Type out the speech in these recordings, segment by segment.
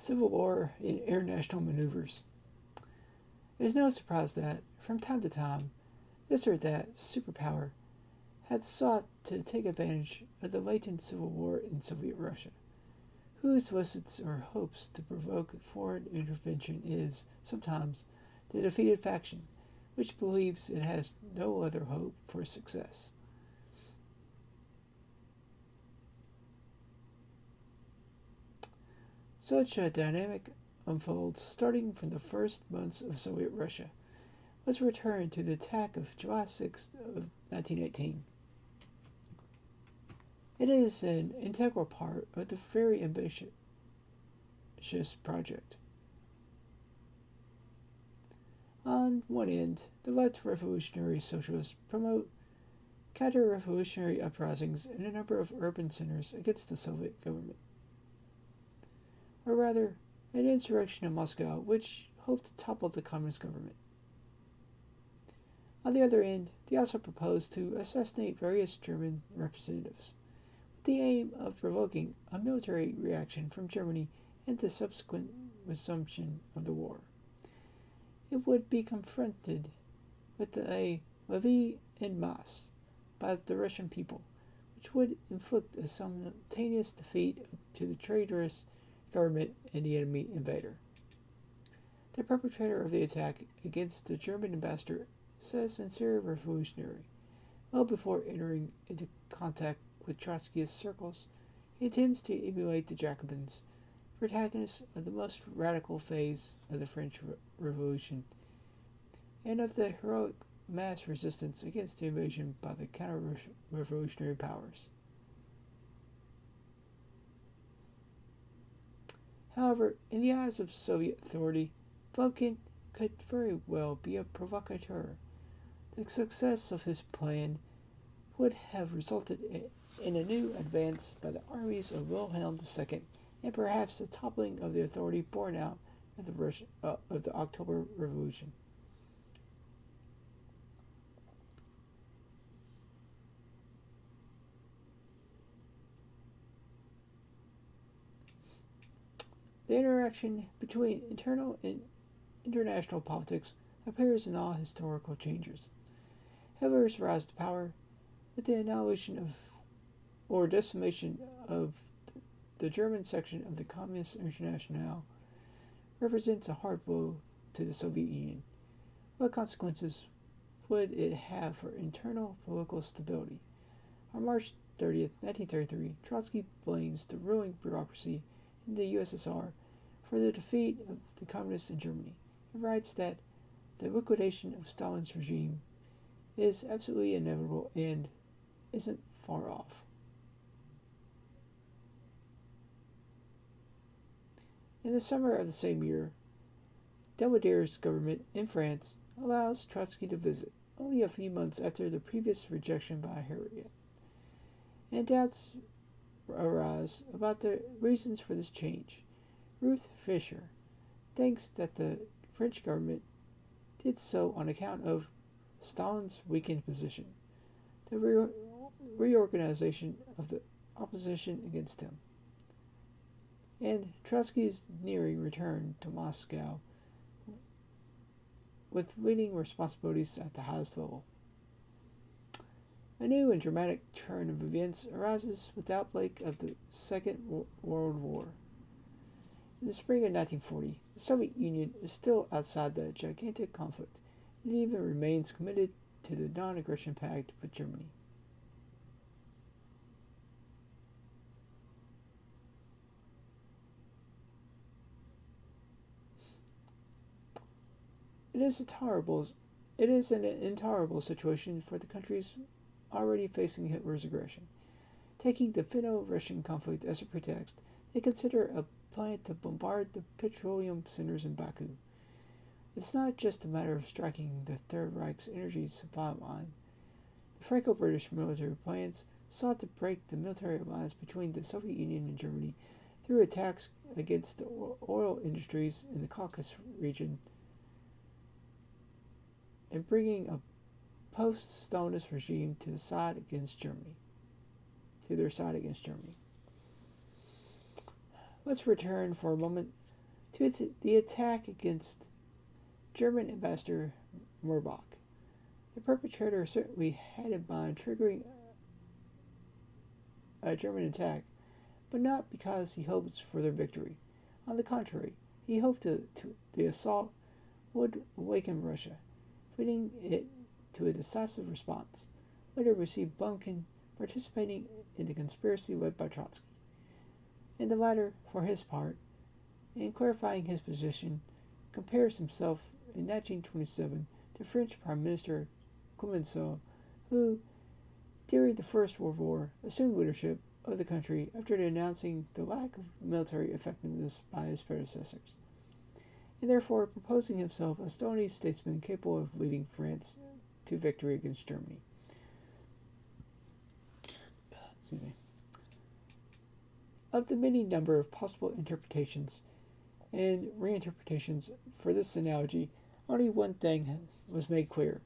civil war, and international maneuvers. It is no surprise that, from time to time, this or that superpower had sought to take advantage of the latent civil war in Soviet Russia. Who solicits or hopes to provoke foreign intervention is, sometimes, the defeated faction, which believes it has no other hope for success. Such a dynamic unfolds starting from the first months of Soviet Russia. Let's return to the attack of July 6th of 1918. It is an integral part of the very ambitious project. On one end, the left revolutionary socialists promote counter-revolutionary uprisings in a number of urban centers against the Soviet government, or rather, an insurrection in Moscow which hoped to topple the communist government. On the other end, they also proposed to assassinate various German representatives, with the aim of provoking a military reaction from Germany and the subsequent resumption of the war. It would be confronted with a levée en masse by the Russian people, which would inflict a simultaneous defeat to the traitorous government and the enemy invader. The perpetrator of the attack against the German ambassador is a sincere revolutionary. Well before entering into contact with Trotskyist circles, he intends to emulate the Jacobins, protagonists of the most radical phase of the French Revolution and of the heroic mass resistance against the invasion by the counter-revolutionary powers. However, in the eyes of Soviet authority, Pumpkin could very well be a provocateur. The success of his plan would have resulted in a new advance by the armies of Wilhelm II and perhaps the toppling of the authority borne out of the October Revolution. The interaction between internal and international politics appears in all historical changes. Hitler's rise to power, with the annihilation of or decimation of the German section of the Communist Internationale, represents a hard blow to the Soviet Union. What consequences would it have for internal political stability? On March 30th, 1933, Trotsky blames the ruling bureaucracy in the USSR for the defeat of the communists in Germany, and writes that the liquidation of Stalin's regime is absolutely inevitable and isn't far off. In the summer of the same year, Delmadier's government in France allows Trotsky to visit, only a few months after the previous rejection by Harriet, and doubts arise about the reasons for this change. Ruth Fischer thinks that the French government did so on account of Stalin's weakened position, the reorganization of the opposition against him, and Trotsky's nearing return to Moscow with leading responsibilities at the highest level. A new and dramatic turn of events arises with the outbreak of the Second World War. In the spring of 1940, the Soviet Union is still outside the gigantic conflict and even remains committed to the non-aggression pact with Germany. It is an intolerable situation for the countries already facing Hitler's aggression. Taking the Finno-Russian conflict as a pretext, they consider a plan to bombard the petroleum centers in Baku. It's not just a matter of striking the Third Reich's energy supply line. The Franco-British military plans sought to break the military alliance between the Soviet Union and Germany through attacks against the oil industries in the Caucasus region and bringing a post-Stalinist regime to their side against Germany. Let's return for a moment to the attack against German ambassador Murbach. The perpetrator certainly had in mind triggering a German attack, but not because he hoped for their victory. On the contrary, he hoped the assault would awaken Russia, leading it to a decisive response. Later received Bunkin participating in the conspiracy led by Trotsky. And the latter, for his part, in clarifying his position, compares himself in 1927 to French Prime Minister Clemenceau, who, during the First World War, assumed leadership of the country after denouncing the lack of military effectiveness by his predecessors, and therefore proposing himself a stony statesman capable of leading France to victory against Germany. Of the many number of possible interpretations and reinterpretations for this analogy, only one thing was made clear.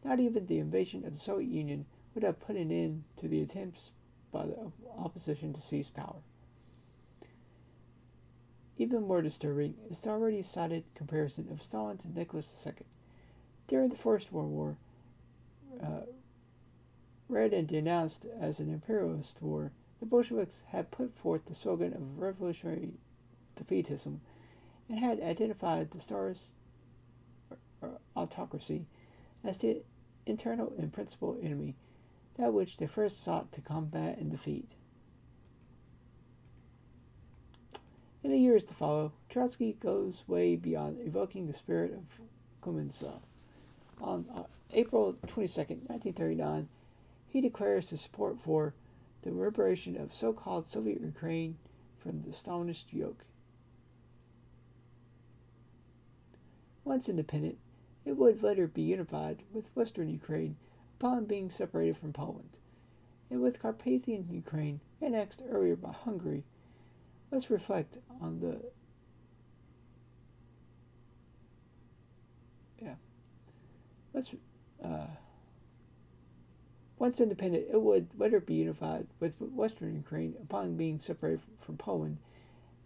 Not even the invasion of the Soviet Union would have put an end to the attempts by the opposition to seize power. Even more disturbing is the already cited comparison of Stalin to Nicholas II. During the First World War, read and denounced as an imperialist war, the Bolsheviks had put forth the slogan of revolutionary defeatism and had identified the Tsarist autocracy as the internal and principal enemy, that which they first sought to combat and defeat. In the years to follow, Trotsky goes way beyond evoking the spirit of Clemenceau. On April 22, 1939, he declares his support for the liberation of so-called Soviet Ukraine from the Stalinist yoke. Once independent, it would later be unified with Western Ukraine upon being separated from Poland, and with Carpathian Ukraine annexed earlier by Hungary. Let's reflect on the Once independent, it would later be unified with Western Ukraine upon being separated from Poland,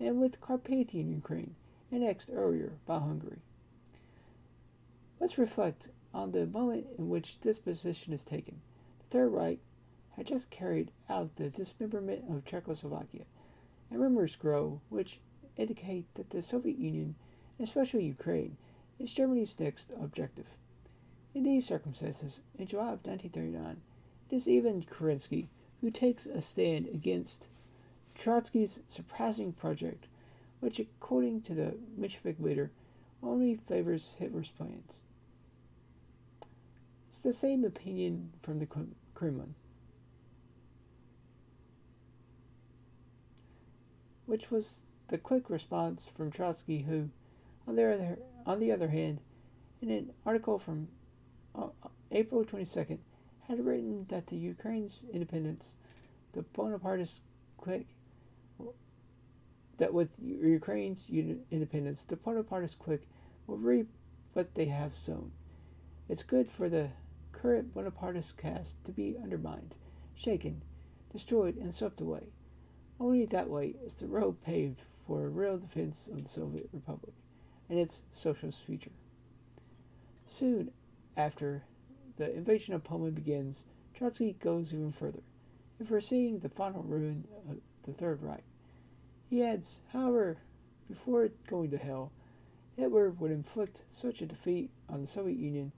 and with Carpathian Ukraine annexed earlier by Hungary. Let's reflect on the moment in which this position is taken. The Third Reich had just carried out the dismemberment of Czechoslovakia, and rumors grow which indicate that the Soviet Union, and especially Ukraine, is Germany's next objective. In these circumstances, in July of 1939, it is even Kerensky who takes a stand against Trotsky's surprising project, which, according to the Menshevik leader, only favors Hitler's plans. It's the same opinion from the Kremlin, which was the quick response from Trotsky, who, on the other hand, in an article from April 22nd, had written that the Ukraine's independence, the Bonapartist clique, that with Ukraine's independence, the Bonapartist clique will reap what they have sown. It's good for the current Bonapartist caste to be undermined, shaken, destroyed, and swept away. Only that way is the road paved for a real defense of the Soviet Republic and its socialist future. Soon after the invasion of Poland begins, Trotsky goes even further, in foreseeing the final ruin of the Third Reich. He adds, however, before going to hell, Hitler would inflict such a defeat on the Soviet Union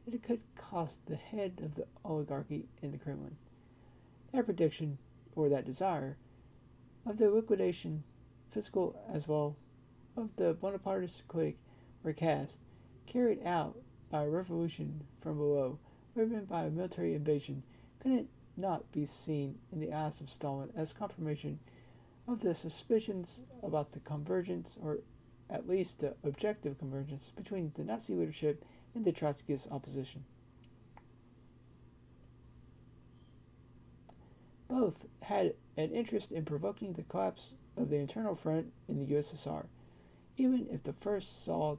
that it could cost the head of the oligarchy in the Kremlin. That prediction, or that desire, of the liquidation, physical as well, of the Bonapartist clique were cast, carried out by a revolution from below, driven by a military invasion, could it not be seen in the eyes of Stalin as confirmation of the suspicions about the convergence, or at least the objective convergence, between the Nazi leadership and the Trotskyist opposition? Both had an interest in provoking the collapse of the internal front in the USSR, even if the first saw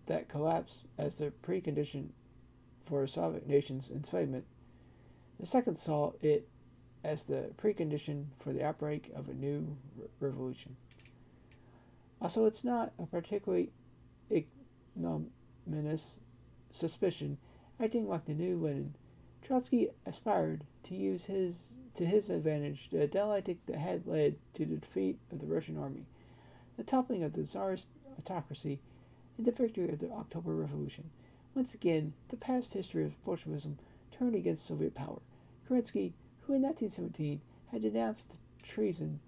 that collapse as the precondition for a Soviet nation's enslavement. The second saw it as the precondition for the outbreak of a new revolution. Also, it's not a particularly ignominious suspicion. Acting like the new Lenin, Trotsky aspired to use to his advantage the dialectic that had led to the defeat of the Russian army, the toppling of the Tsarist autocracy, and the victory of the October Revolution. Once again, the past history of Bolshevism turned against Soviet power. Kerensky, who in 1917 had denounced treason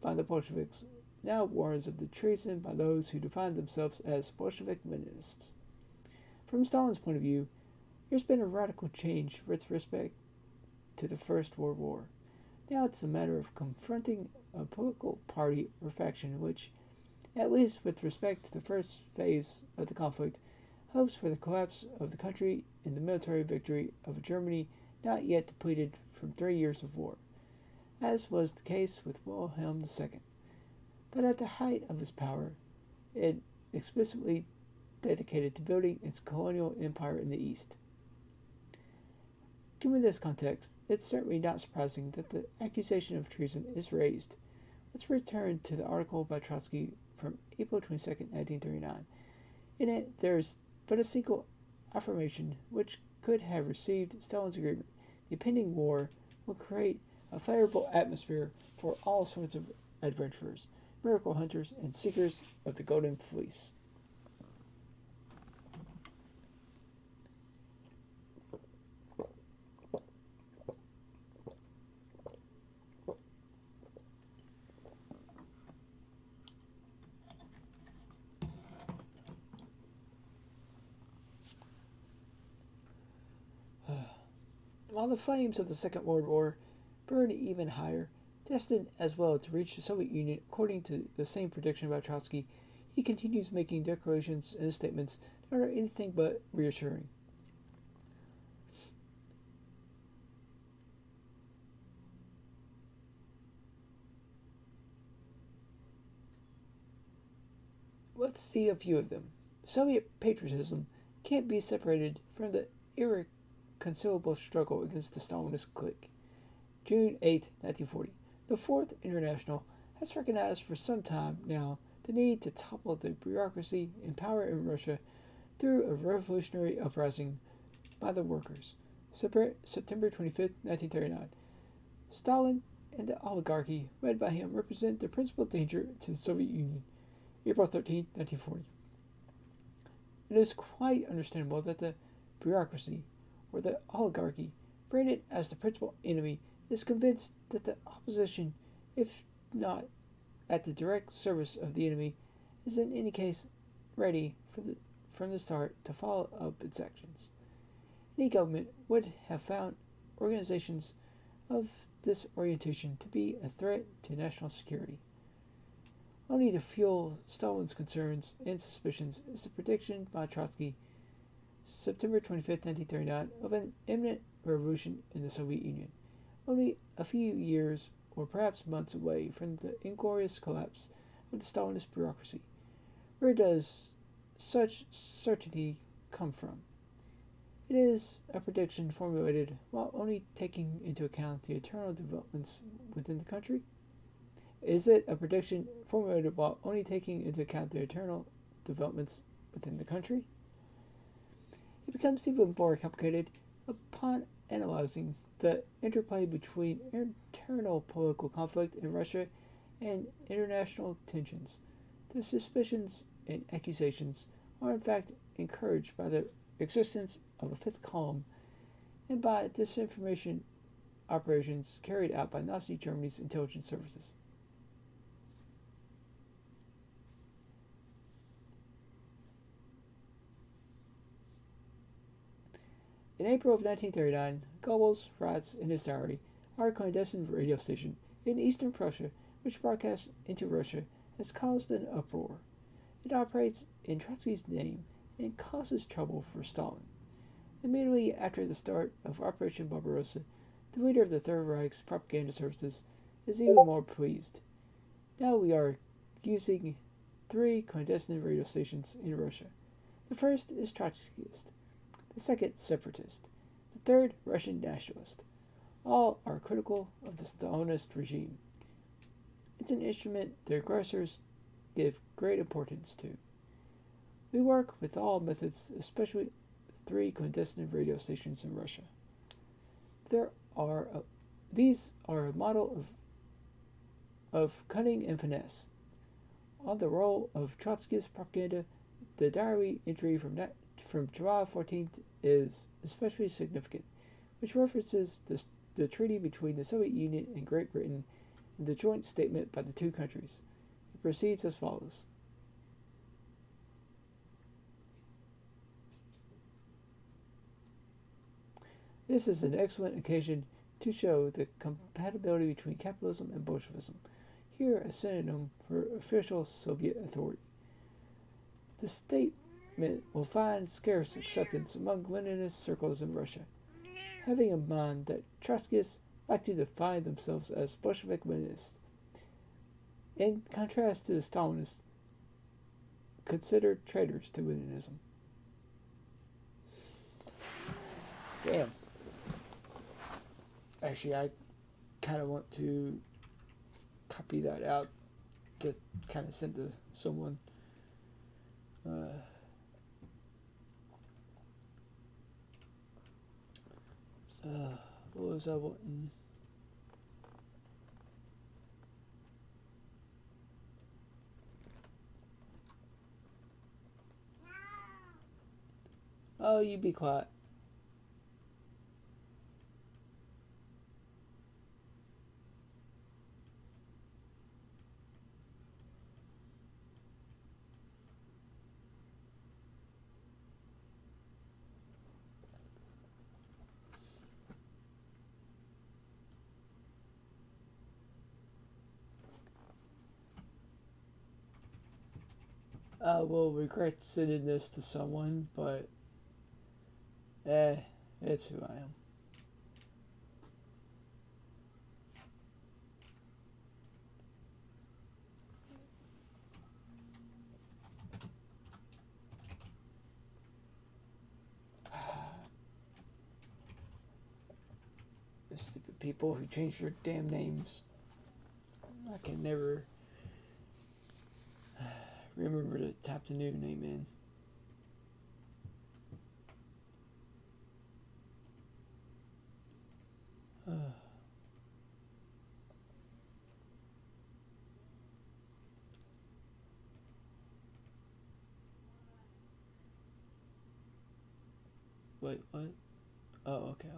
by the Bolsheviks, now warns of the treason by those who define themselves as Bolshevik Leninists. From Stalin's point of view, there's been a radical change with respect to the First World War. Now it's a matter of confronting a political party or faction which, at least with respect to the first phase of the conflict, hopes for the collapse of the country and the military victory of a Germany not yet depleted from 3 years of war, as was the case with Wilhelm II. But at the height of his power, it explicitly dedicated to building its colonial empire in the East. Given this context, it's certainly not surprising that the accusation of treason is raised. Let's return to the article by Trotsky from April 22, 1939. In it, there is but a single affirmation which could have received Stalin's agreement. The impending war will create a favorable atmosphere for all sorts of adventurers, miracle hunters, and seekers of the Golden Fleece. While the flames of the Second World War burned even higher, destined as well to reach the Soviet Union according to the same prediction by Trotsky, he continues making declarations and statements that are anything but reassuring. Let's see a few of them. Soviet patriotism can't be separated from the irreconcilable struggle against the Stalinist clique. June 8, 1940. The Fourth International has recognized for some time now the need to topple the bureaucracy and power in Russia through a revolutionary uprising by the workers. September 25, 1939. Stalin and the oligarchy led by him represent the principal danger to the Soviet Union. April 13, 1940. It is quite understandable that the bureaucracy, or the oligarchy, branded as the principal enemy, is convinced that the opposition, if not at the direct service of the enemy, is in any case ready from the start to follow up its actions. Any government would have found organizations of this orientation to be a threat to national security. Only to fuel Stalin's concerns and suspicions is the prediction by Trotsky, September 25, 1939, of an imminent revolution in the Soviet Union, only a few years or perhaps months away from the inglorious collapse of the Stalinist bureaucracy. Where does such certainty come from? It is a prediction formulated while only taking into account the internal developments within the country. Is it a prediction formulated while only taking into account the internal developments within the country? It becomes even more complicated upon analyzing the interplay between internal political conflict in Russia and international tensions. The suspicions and accusations are in fact encouraged by the existence of a fifth column and by disinformation operations carried out by Nazi Germany's intelligence services. In April of 1939, Goebbels writes in his diary, "Our clandestine radio station in eastern Prussia, which broadcasts into Russia, has caused an uproar. It operates in Trotsky's name and causes trouble for Stalin." Immediately after the start of Operation Barbarossa, the leader of the Third Reich's propaganda services is even more pleased. Now we are using 3 clandestine radio stations in Russia. The first is Trotskyist, the second separatist, the third Russian nationalist. All are critical of the Stalinist regime. It's an instrument the aggressors give great importance to. We work with all methods, especially 3 clandestine radio stations in Russia. There are a, these are a model of cunning and finesse. On the role of Trotskyist propaganda, the diary entry from July 14th is especially significant, which references the treaty between the Soviet Union and Great Britain and the joint statement by the two countries. It proceeds as follows. This is an excellent occasion to show the compatibility between capitalism and Bolshevism, here a synonym for official Soviet authority. The statement will find scarce acceptance among Leninist circles in Russia, having in mind that Trotskyists like to define themselves as Bolshevik Leninists, in contrast to the Stalinists, considered traitors to Leninism. Damn. Actually, I kind of want to copy that out to kind of send to someone. What was I wanting? Oh, you be quiet. I will regret sending this to someone, but it's who I am. The stupid people who change their damn names. I can never remember to type the new name in. Wait, what? Oh, okay.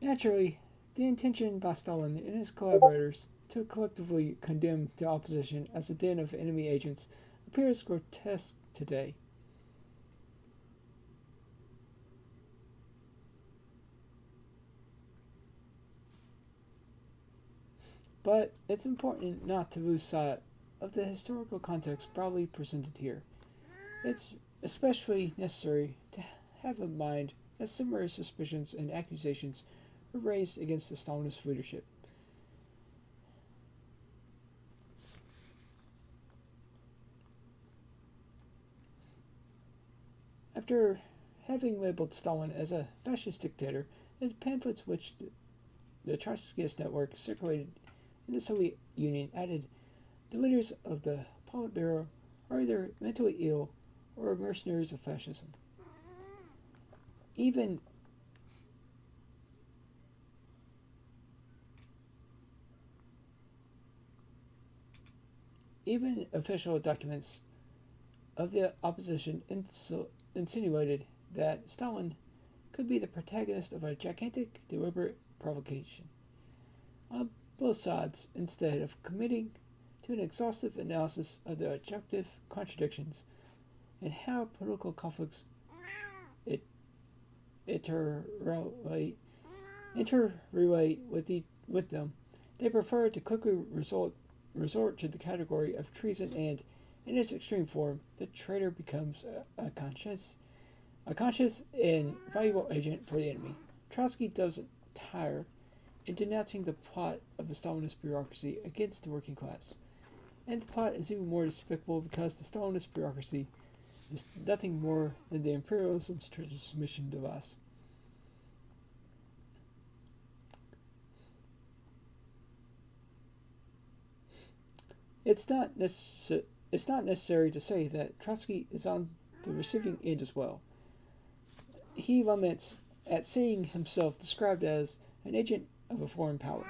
Naturally, the intention by Stalin and his collaborators to collectively condemn the opposition as a den of enemy agents appears grotesque today. But it's important not to lose sight of the historical context broadly presented here. It's especially necessary to have in mind that similar suspicions and accusations were raised against the Stalinist leadership. After having labeled Stalin as a fascist dictator, the pamphlets which the Trotskyist network circulated in the Soviet Union added the leaders of the Politburo are either mentally ill or mercenaries of fascism. Even Even official documents of the opposition insinuated that Stalin could be the protagonist of a gigantic, deliberate provocation. On both sides, instead of committing to an exhaustive analysis of the objective contradictions and how political conflicts interrelate with them, they prefer to quickly resort to the category of treason and, in its extreme form, the traitor becomes a conscious and valuable agent for the enemy. Trotsky doesn't tire in denouncing the plot of the Stalinist bureaucracy against the working class. And the plot is even more despicable because the Stalinist bureaucracy is nothing more than the imperialism's transmission device. It's not necessary to say that Trotsky is on the receiving end as well. He laments at seeing himself described as an agent of a foreign power,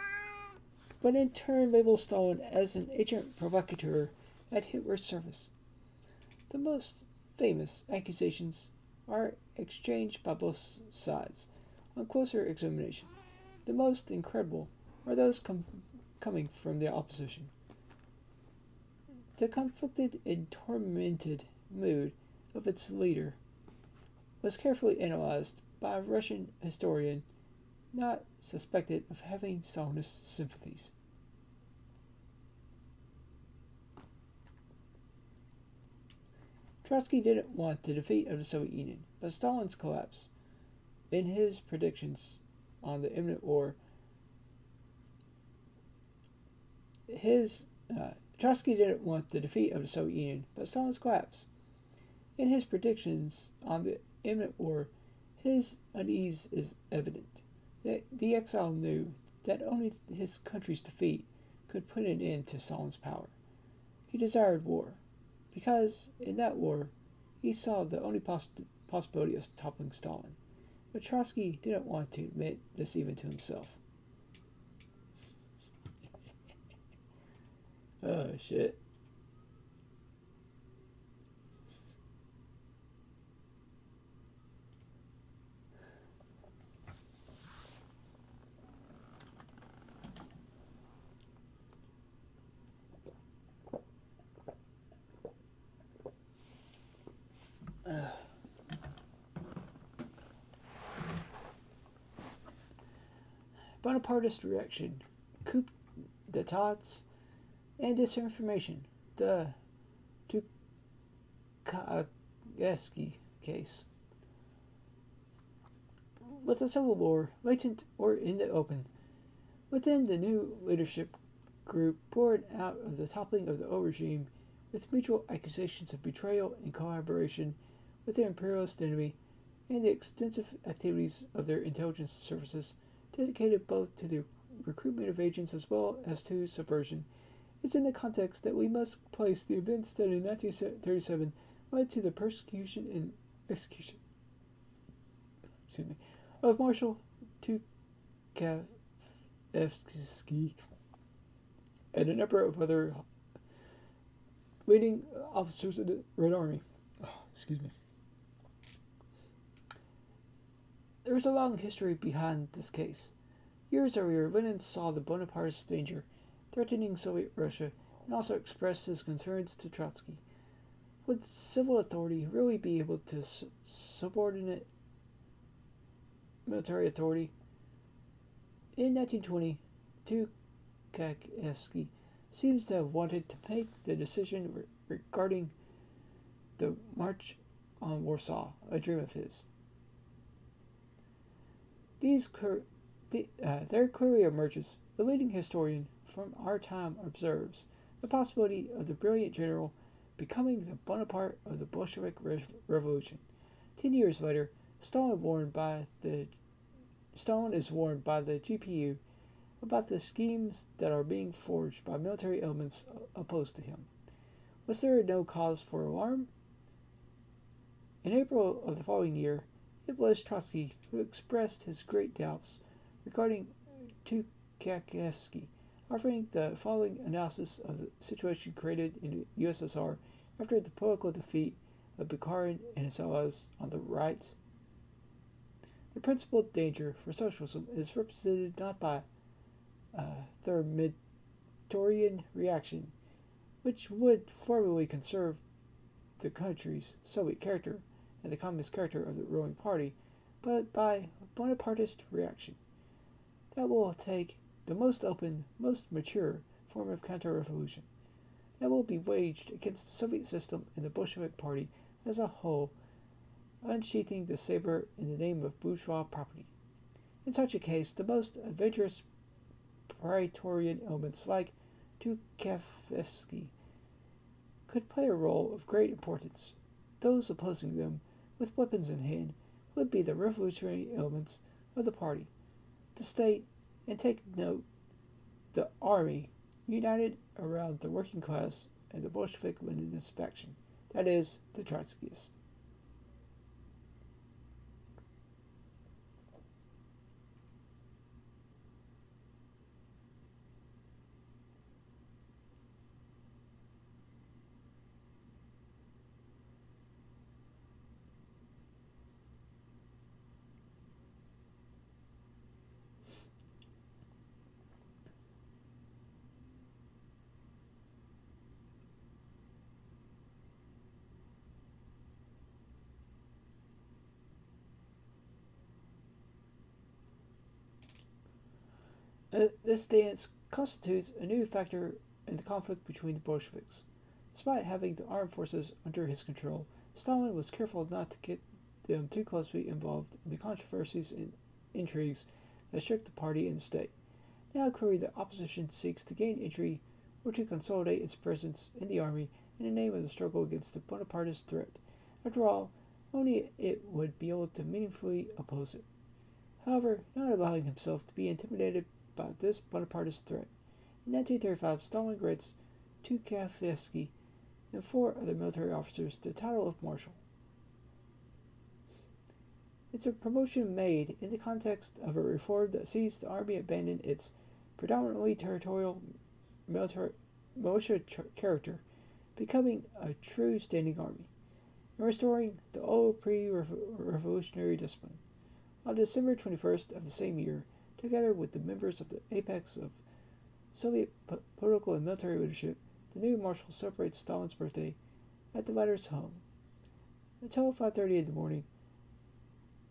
but in turn labels Stalin as an agent provocateur at Hitler's service. The most famous accusations are exchanged by both sides on closer examination. The most incredible are those coming from the opposition. The conflicted and tormented mood of its leader was carefully analyzed by a Russian historian not suspected of having Stalinist sympathies. Trotsky didn't want the defeat of the Soviet Union, but Stalin's collapse. In his predictions on the imminent war, Trotsky didn't want the defeat of the Soviet Union, but Stalin's collapse. In his predictions on the imminent war, his unease is evident. The exile knew that only his country's defeat could put an end to Stalin's power. He desired war, because in that war he saw the only possibility of toppling Stalin. But Trotsky didn't want to admit this even to himself. Oh, shit. Bonapartist reaction, coup d'etats, and disinformation. The Tukhachevsky case. With the Civil War latent or in the open, within the new leadership group born out of the toppling of the old regime, with mutual accusations of betrayal and collaboration with their imperialist enemy, and the extensive activities of their intelligence services, dedicated both to the recruitment of agents as well as to subversion, it's in the context that we must place the events that in 1937 led to the persecution and execution of Marshal Tukhachevsky and a number of other leading officers of the Red Army. There is a long history behind this case. Years earlier, Lenin saw the Bonapartist danger threatening Soviet Russia and also expressed his concerns to Trotsky. Would civil authority really be able to subordinate military authority? In 1920, Tukhachevsky seems to have wanted to make the decision regarding the March on Warsaw a dream of his. There clearly emerges, the leading historian from our time observes, the possibility of the brilliant general becoming the Bonaparte of the Bolshevik Revolution. 10 years later, Stalin is warned by the GPU about the schemes that are being forged by military elements opposed to him. Was there no cause for alarm? In April of the following year, it was Trotsky who expressed his great doubts regarding Tukhachevsky, offering the following analysis of the situation created in the USSR after the political defeat of Bukharin and his allies on the right. The principal danger for socialism is represented not by a Thermidorian reaction, which would formally conserve the country's Soviet character and the communist character of the ruling party, but by a Bonapartist reaction that will take the most open, most mature form of counter-revolution that will be waged against the Soviet system and the Bolshevik Party as a whole, unsheathing the saber in the name of bourgeois property. In such a case, the most adventurous Praetorian elements like Tukhachevsky could play a role of great importance. Those opposing them, with weapons in hand, would be the revolutionary elements of the party, the state, and take note, the army, united around the working class and the Bolshevik-Leninist faction, that is, the Trotskyists. This stance constitutes a new factor in the conflict between the Bolsheviks. Despite having the armed forces under his control, Stalin was careful not to get them too closely involved in the controversies and intrigues that shook the party and the state. Now clearly the opposition seeks to gain entry or to consolidate its presence in the army in the name of the struggle against the Bonapartist threat. After all, only it would be able to meaningfully oppose it. However, not allowing himself to be intimidated by this Bonapartist threat. In 1935, Stalin grants Tukhachevsky and 4 other military officers the title of Marshal. It's a promotion made in the context of a reform that sees the army abandon its predominantly territorial militia character, becoming a true standing army, and restoring the old pre-revolutionary discipline. On December 21st of the same year, together with the members of the apex of Soviet political and military leadership, the new marshal celebrates Stalin's birthday at the latter's home. Until 5:30 in the morning,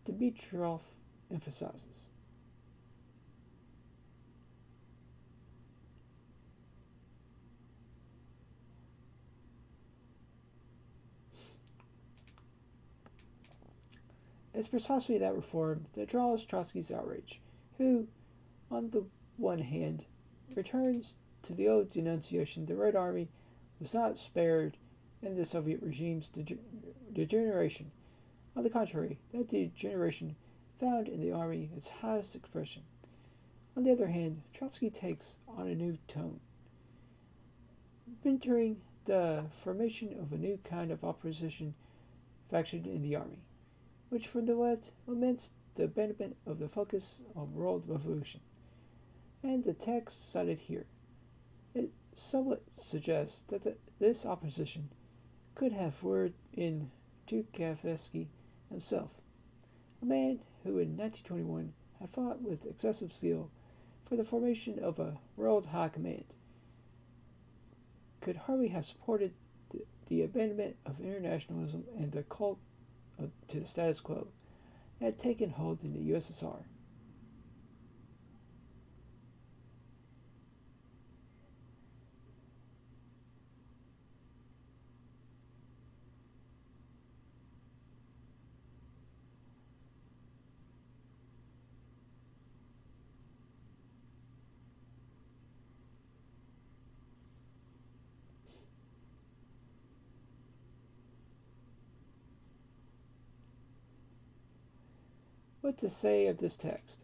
Dmitrov emphasizes. It's precisely that reform that draws Trotsky's outrage, who, on the one hand, returns to the old denunciation the Red Army was not spared in the Soviet regime's degeneration. On the contrary, that degeneration found in the army its highest expression. On the other hand, Trotsky takes on a new tone, mentoring the formation of a new kind of opposition faction in the army, which from the left laments the abandonment of the focus on world revolution. And the text cited here, it somewhat suggests that this opposition could have lured in Tukhachevsky himself, a man who in 1921 had fought with excessive zeal for the formation of a world high command, could hardly have supported the abandonment of internationalism and the cult to the status quo that had taken hold in the USSR. what to say of this text.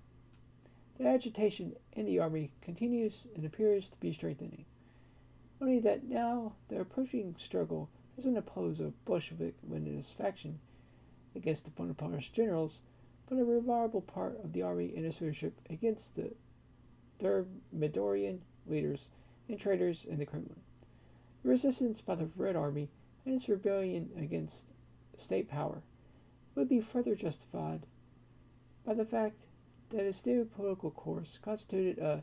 The agitation in the army continues and appears to be strengthening, only that now the approaching struggle doesn't oppose a Bolshevik-Leninist faction against the Bonapartist generals, but a remarkable part of the army in its leadership against the Thermidorian leaders and traitors in the Kremlin. The resistance by the Red Army and its rebellion against state power would be further justified by the fact that its new political course constituted a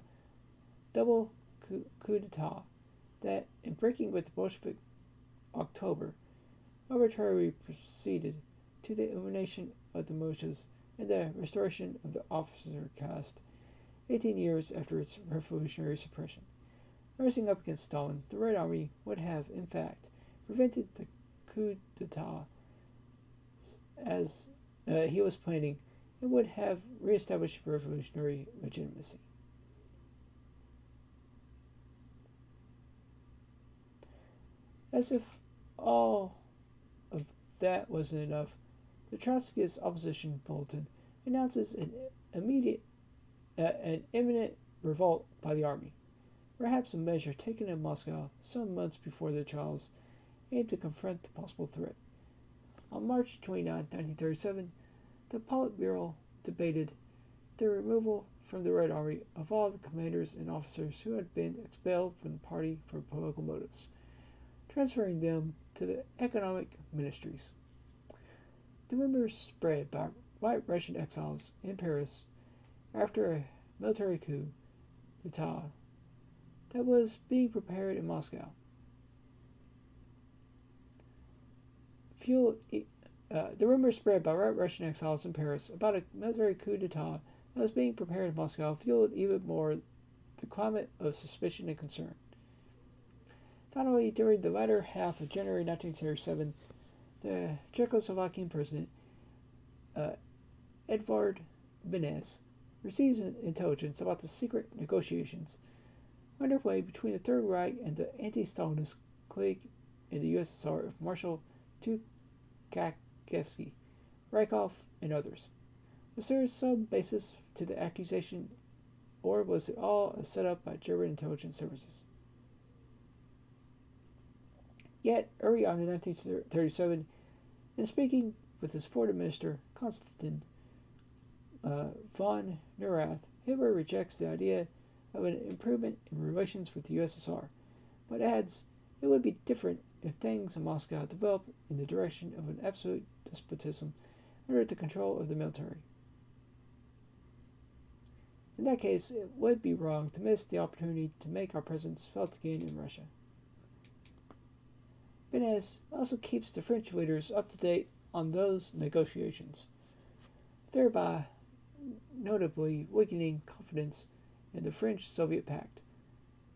double coup d'etat that, in breaking with the Bolshevik October, arbitrarily proceeded to the elimination of the militias and the restoration of the officer caste 18 years after its revolutionary suppression. Rising up against Stalin, the Red Army would have, in fact, prevented the coup d'etat as he was planning and would have reestablished revolutionary legitimacy. As if all of that wasn't enough, the Trotskyist opposition bulletin announces an imminent revolt by the army, perhaps a measure taken in Moscow some months before the trials aimed to confront the possible threat. On March 29, 1937, the Politburo debated the removal from the Red Army of all the commanders and officers who had been expelled from the party for political motives, transferring them to the economic ministries. The rumors spread by white Russian exiles in Paris after a military coup d'etat that was being prepared in Moscow. The rumors spread by white Russian exiles in Paris about a military coup d'etat that was being prepared in Moscow fueled even more the climate of suspicion and concern. Finally, during the latter half of January 1937, the Czechoslovakian president, Edvard Beneš, receives intelligence about the secret negotiations underway between the Third Reich and the anti-Stalinist clique in the USSR of Marshal Tukachevsky, Rykov, and others. Was there some basis to the accusation, or was it all a setup by German intelligence services? Yet, early on in 1937, in speaking with his foreign minister, Konstantin von Neurath, Hitler rejects the idea of an improvement in relations with the USSR, but adds it would be different if things in Moscow developed in the direction of an absolute despotism under the control of the military. In that case, it would be wrong to miss the opportunity to make our presence felt again in Russia. Beneš also keeps the French leaders up to date on those negotiations, thereby notably weakening confidence in the French-Soviet pact.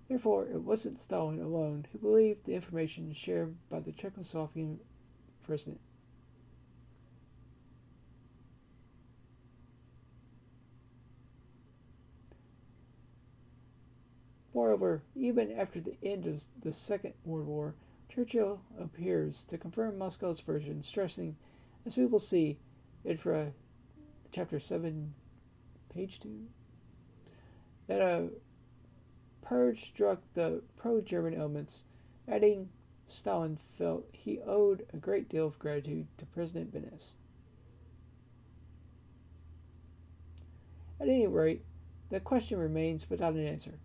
Therefore, it wasn't Stalin alone who believed the information shared by the Czechoslovakian president. Moreover, even after the end of the Second World War, Churchill appears to confirm Moscow's version, stressing, as we will see, Infra Chapter 7, page 2, that a purge struck the pro-German elements, adding Stalin felt he owed a great deal of gratitude to President Beneš. At any rate, the question remains without an answer,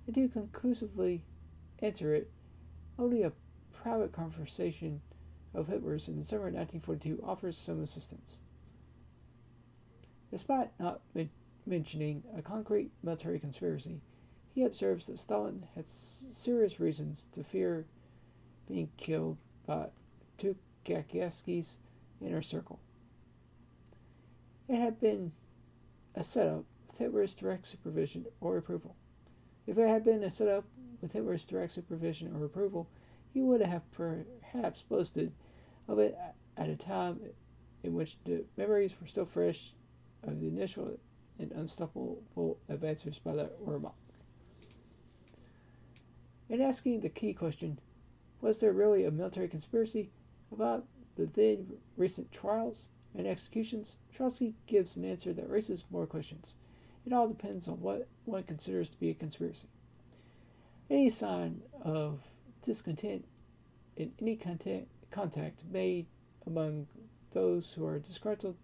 and to conclusively answer it, only a private conversation of Hitler's in December 1942 offers some assistance. Despite not mentioning a concrete military conspiracy, he observes that Stalin had serious reasons to fear being killed by Tukachevsky's inner circle. It had been a setup with Hitler's direct supervision or approval. If it had been a setup with Hitler's direct supervision or approval, he would have perhaps boasted of it at a time in which the memories were still fresh of the initial and unstoppable advances by the Wehrmacht. In asking the key question, was there really a military conspiracy about the then recent trials? and executions, Trotsky gives an answer that raises more questions. It all depends on what one considers to be a conspiracy. Any sign of discontent in any contact made among those who are disgruntled,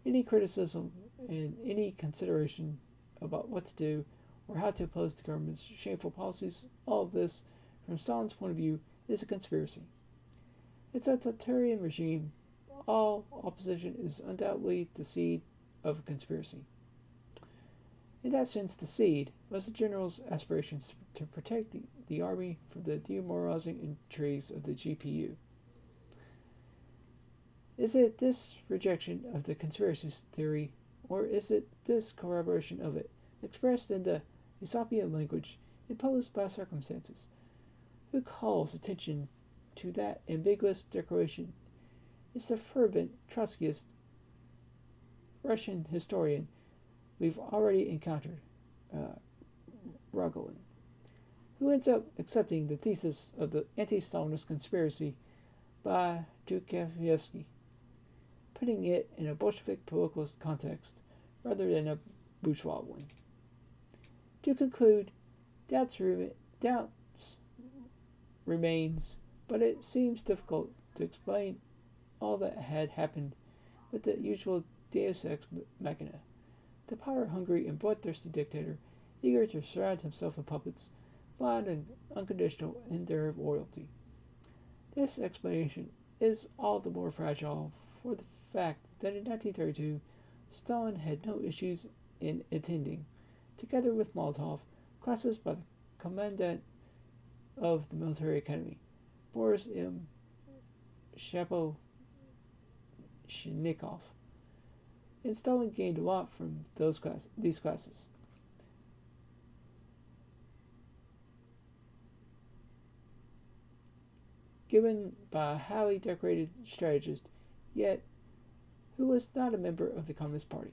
any criticism and any consideration about what to do or how to oppose the government's shameful policies, all of this, from Stalin's point of view, is a conspiracy. It's a totalitarian regime. All opposition is undoubtedly the seed of a conspiracy. In that sense, the seed was the general's aspirations to protect the army from the demoralizing intrigues of the GPU. Is it this rejection of the conspiracy theory, or is it this corroboration of it, expressed in the Aesopian language imposed by circumstances? Who calls attention to that ambiguous declaration is the fervent Trotskyist Russian historian we've already encountered, Rogolin, who ends up accepting the thesis of the anti-Stalinist conspiracy by Tukhachevsky, putting it in a Bolshevik political context rather than a bourgeois one. To conclude, doubts remains, but it seems difficult to explain all that had happened with the usual deus ex machina, the power-hungry and bloodthirsty dictator eager to surround himself with puppets, blind and unconditional in their loyalty. This explanation is all the more fragile for the fact that in 1932, Stalin had no issues in attending, together with Molotov, classes by the commandant of the military academy, Boris M. Shaposhnikov. And Stalin gained a lot from these classes. Given by a highly decorated strategist, yet who was not a member of the Communist Party.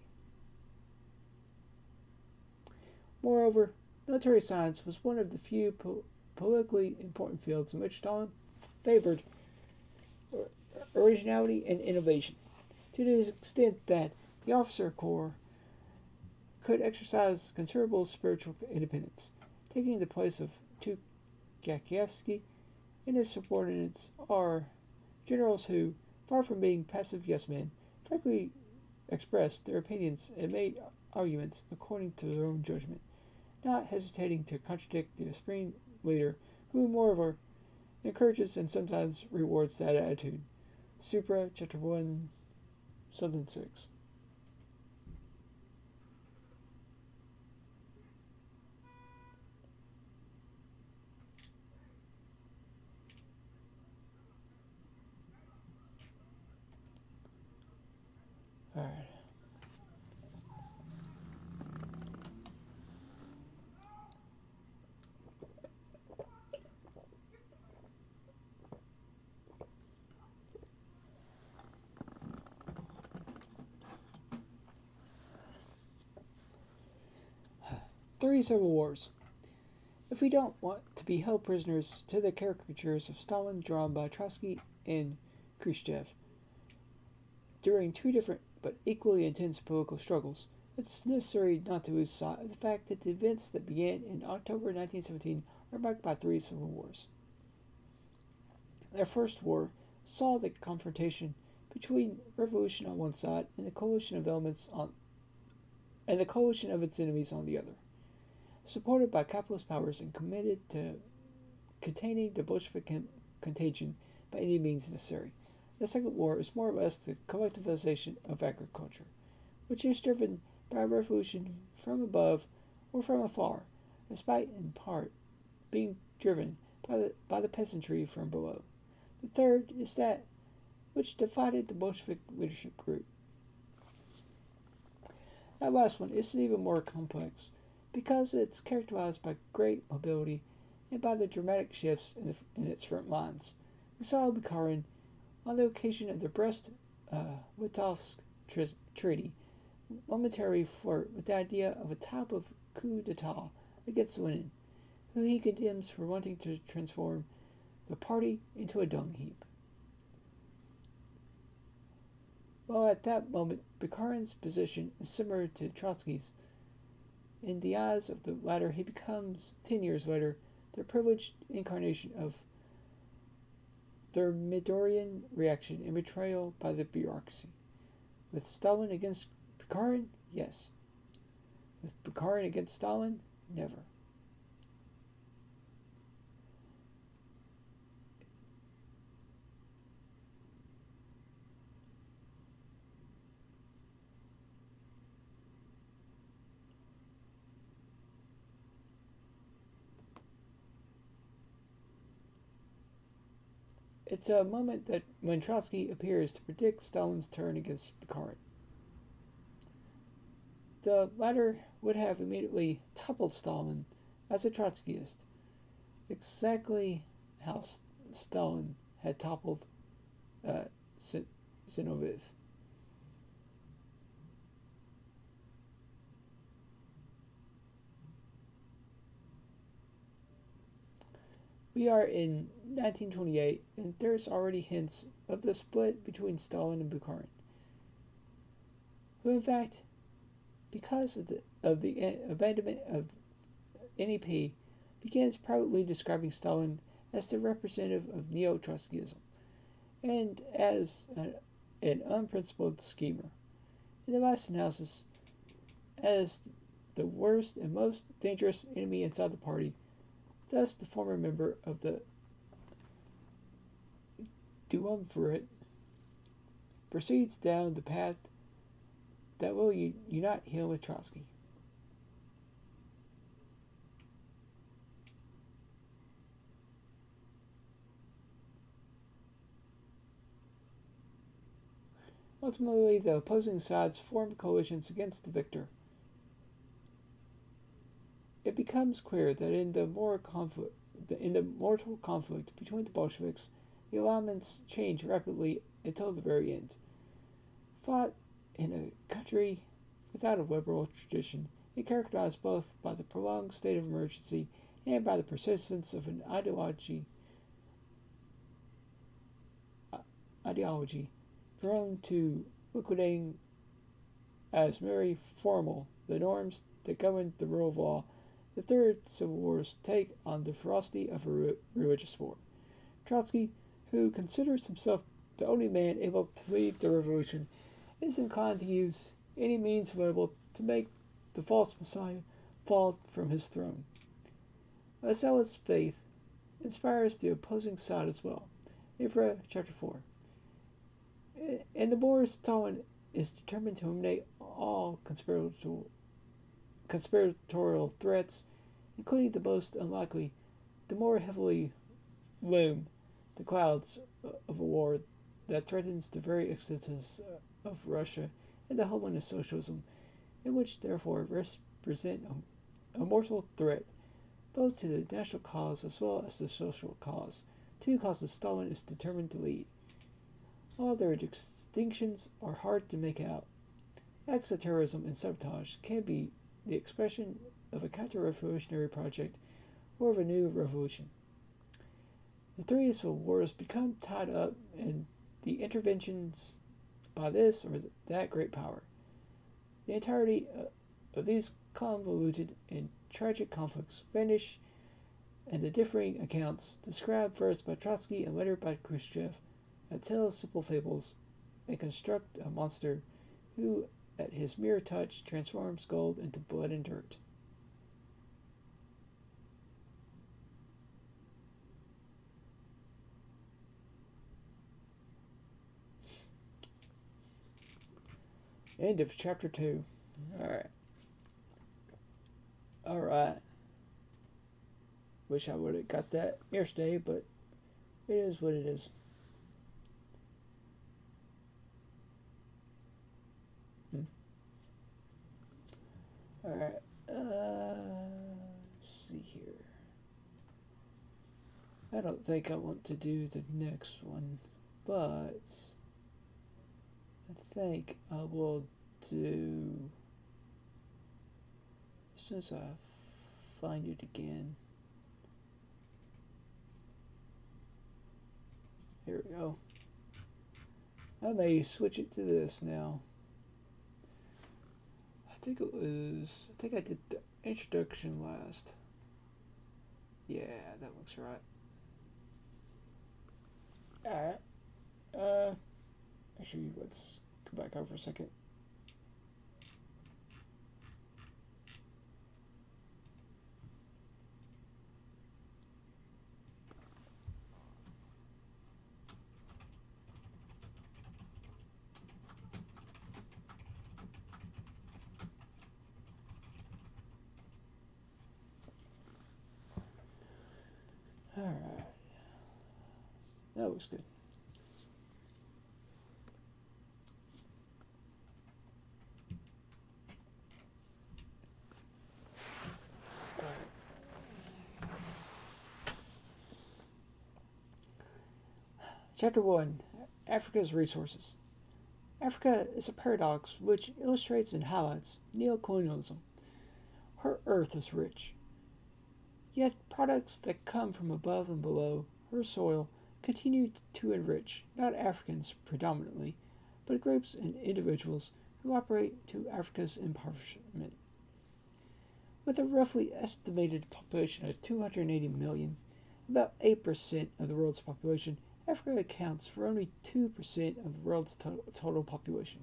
Moreover, military science was one of the few politically important fields in which Stalin favored originality and innovation, to the extent that the officer corps could exercise considerable spiritual independence, taking the place of Tukhachevsky and his subordinates are generals who, far from being passive yes-men, frankly expressed their opinions and made arguments according to their own judgment, not hesitating to contradict the supreme leader, who, moreover, encourages and sometimes rewards that attitude. Supra, chapter 1, something 6. Alright. Three Civil Wars. If we don't want to be held prisoners to the caricatures of Stalin drawn by Trotsky and Khrushchev during two different but equally intense political struggles, it's necessary not to lose sight of the fact that the events that began in October 1917 are marked by three civil wars. Their first war saw the confrontation between revolution on one side and the coalition of its enemies on the other, supported by capitalist powers and committed to containing the Bolshevik contagion by any means necessary. The second war is more or less the collectivization of agriculture, which is driven by a revolution from above or from afar, despite in part being driven by the peasantry from below. The third is that which divided the Bolshevik leadership group. That last one is even more complex, because it's characterized by great mobility and by the dramatic shifts in its front lines. We saw Bukharin on the occasion of the Brest-Litovsk Treaty momentarily flirt with the idea of a type of coup d'etat against Lenin, who he condemns for wanting to transform the party into a dung heap. Well, at that moment, Bukharin's position is similar to Trotsky's. In the eyes of the latter, he becomes, 10 years later, the privileged incarnation of Thermidorian reaction and betrayal by the bureaucracy. With Stalin against Bukharin, yes. With Bukharin against Stalin, never. It's a moment that when Trotsky appears to predict Stalin's turn against Bukharin. The latter would have immediately toppled Stalin as a Trotskyist, exactly how Stalin had toppled uh, Zinoviev. We are in 1928, and there's already hints of the split between Stalin and Bukharin, who, in fact, because of the abandonment of NEP, begins privately describing Stalin as the representative of neo-Trotskyism and as an unprincipled schemer. In the last analysis, as the worst and most dangerous enemy inside the party, thus the former member of the Duumvirate proceeds down the path that will unite him with Trotsky. Ultimately, the opposing sides form coalitions against the victor. It becomes clear that in the mortal conflict between the Bolsheviks, the alignments change rapidly until the very end. Fought in a country without a liberal tradition, it characterized both by the prolonged state of emergency and by the persistence of an ideology prone to liquidating as merely formal the norms that govern the rule of law. The third civil wars take on the ferocity of a religious war. Trotsky, who considers himself the only man able to lead the revolution, is inclined to use any means available to make the false Messiah fall from his throne. A zealous faith inspires the opposing side as well. Ivra chapter 4. In the war, Stalin is determined to eliminate all conspiratorial threats, including the most unlikely, the more heavily loom the clouds of a war that threatens the very existence of Russia and the homeland of socialism, and which therefore represent a mortal threat both to the national cause as well as the social cause, two causes Stalin is determined to lead. All their distinctions are hard to make out. Acts of terrorism and sabotage can be the expression of a counter-revolutionary project or of a new revolution. The three civil wars become tied up in the interventions by this or that great power. The entirety of these convoluted and tragic conflicts vanish, and the differing accounts, described first by Trotsky and later by Khrushchev, that tell simple fables and construct a monster who, at his mere touch, transforms gold into blood and dirt. End of chapter 2. Alright. Alright. Wish I would have got that yesterday, but it is what it is. Alright. Let's see here. I don't think I want to do the next one, but I think I will do as soon as I find it again. Here we go. I may switch it to this now. I think I did the introduction last. Yeah, that looks right. Alright. Actually, let's go back over for a second. Alright. That looks good. Chapter 1 Africa's Resources. Africa is a paradox which illustrates and highlights neocolonialism. Her earth is rich, yet products that come from above and below her soil continue to enrich not Africans predominantly, but groups and individuals who operate to Africa's impoverishment. With a roughly estimated population of 280 million, about 8% of the world's population, Africa accounts for only 2% of the world's total population.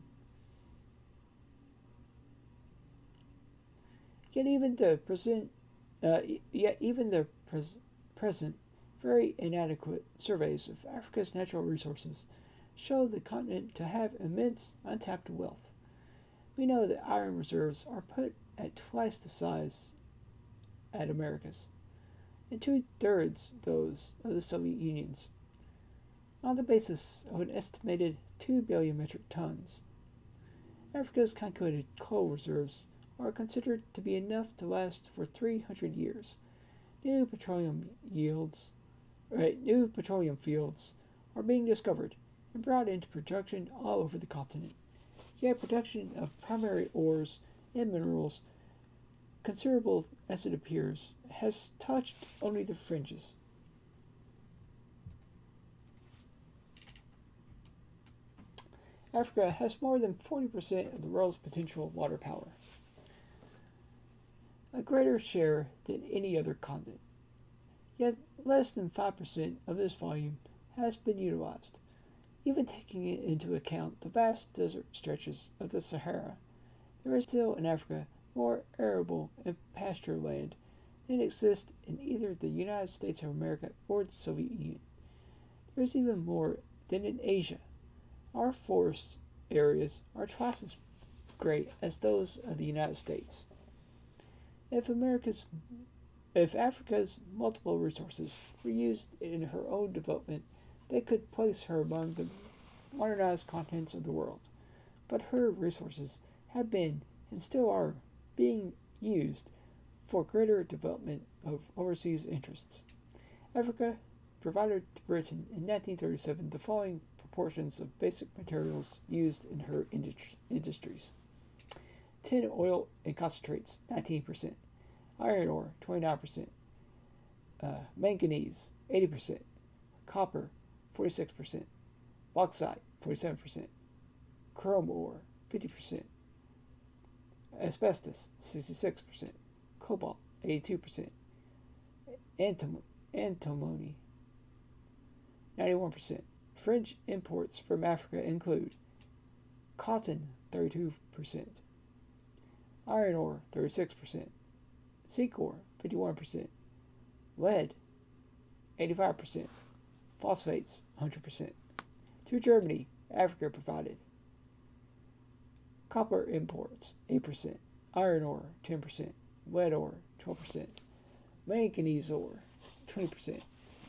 Yet even the present very inadequate surveys of Africa's natural resources show the continent to have immense untapped wealth. We know that iron reserves are put at twice the size at America's, and two-thirds those of the Soviet Union's, on the basis of an estimated 2 billion metric tons. Africa's calculated coal reserves are considered to be enough to last for 300 years. New petroleum fields are being discovered and brought into production all over the continent. Yet production of primary ores and minerals, considerable as it appears, has touched only the fringes. Africa has more than 40% of the world's potential water power, a greater share than any other continent. Yet less than 5% of this volume has been utilized. Even taking into account the vast desert stretches of the Sahara, there is still in Africa more arable and pasture land than exists in either the United States of America or the Soviet Union. There is even more than in Asia. Our forest areas are twice as great as those of the United States. If Africa's multiple resources were used in her own development, they could place her among the modernized continents of the world. But her resources have been, and still are, being used for greater development of overseas interests. Africa provided to Britain in 1937 the following proportions of basic materials used in her industries: tin, oil, and concentrates, 19%; iron ore, 29%; manganese, 80%; copper, 46%; bauxite, 47%; chrome ore, 50%; asbestos, 66%; cobalt, 82%; antimony, 91%. French imports from Africa include cotton, 32%; iron ore, 36%; zinc ore, 51%; lead, 85%; phosphates, 100%. To Germany, Africa provided copper imports, 8%; iron ore, 10%; lead ore, 12%; manganese ore, 20%;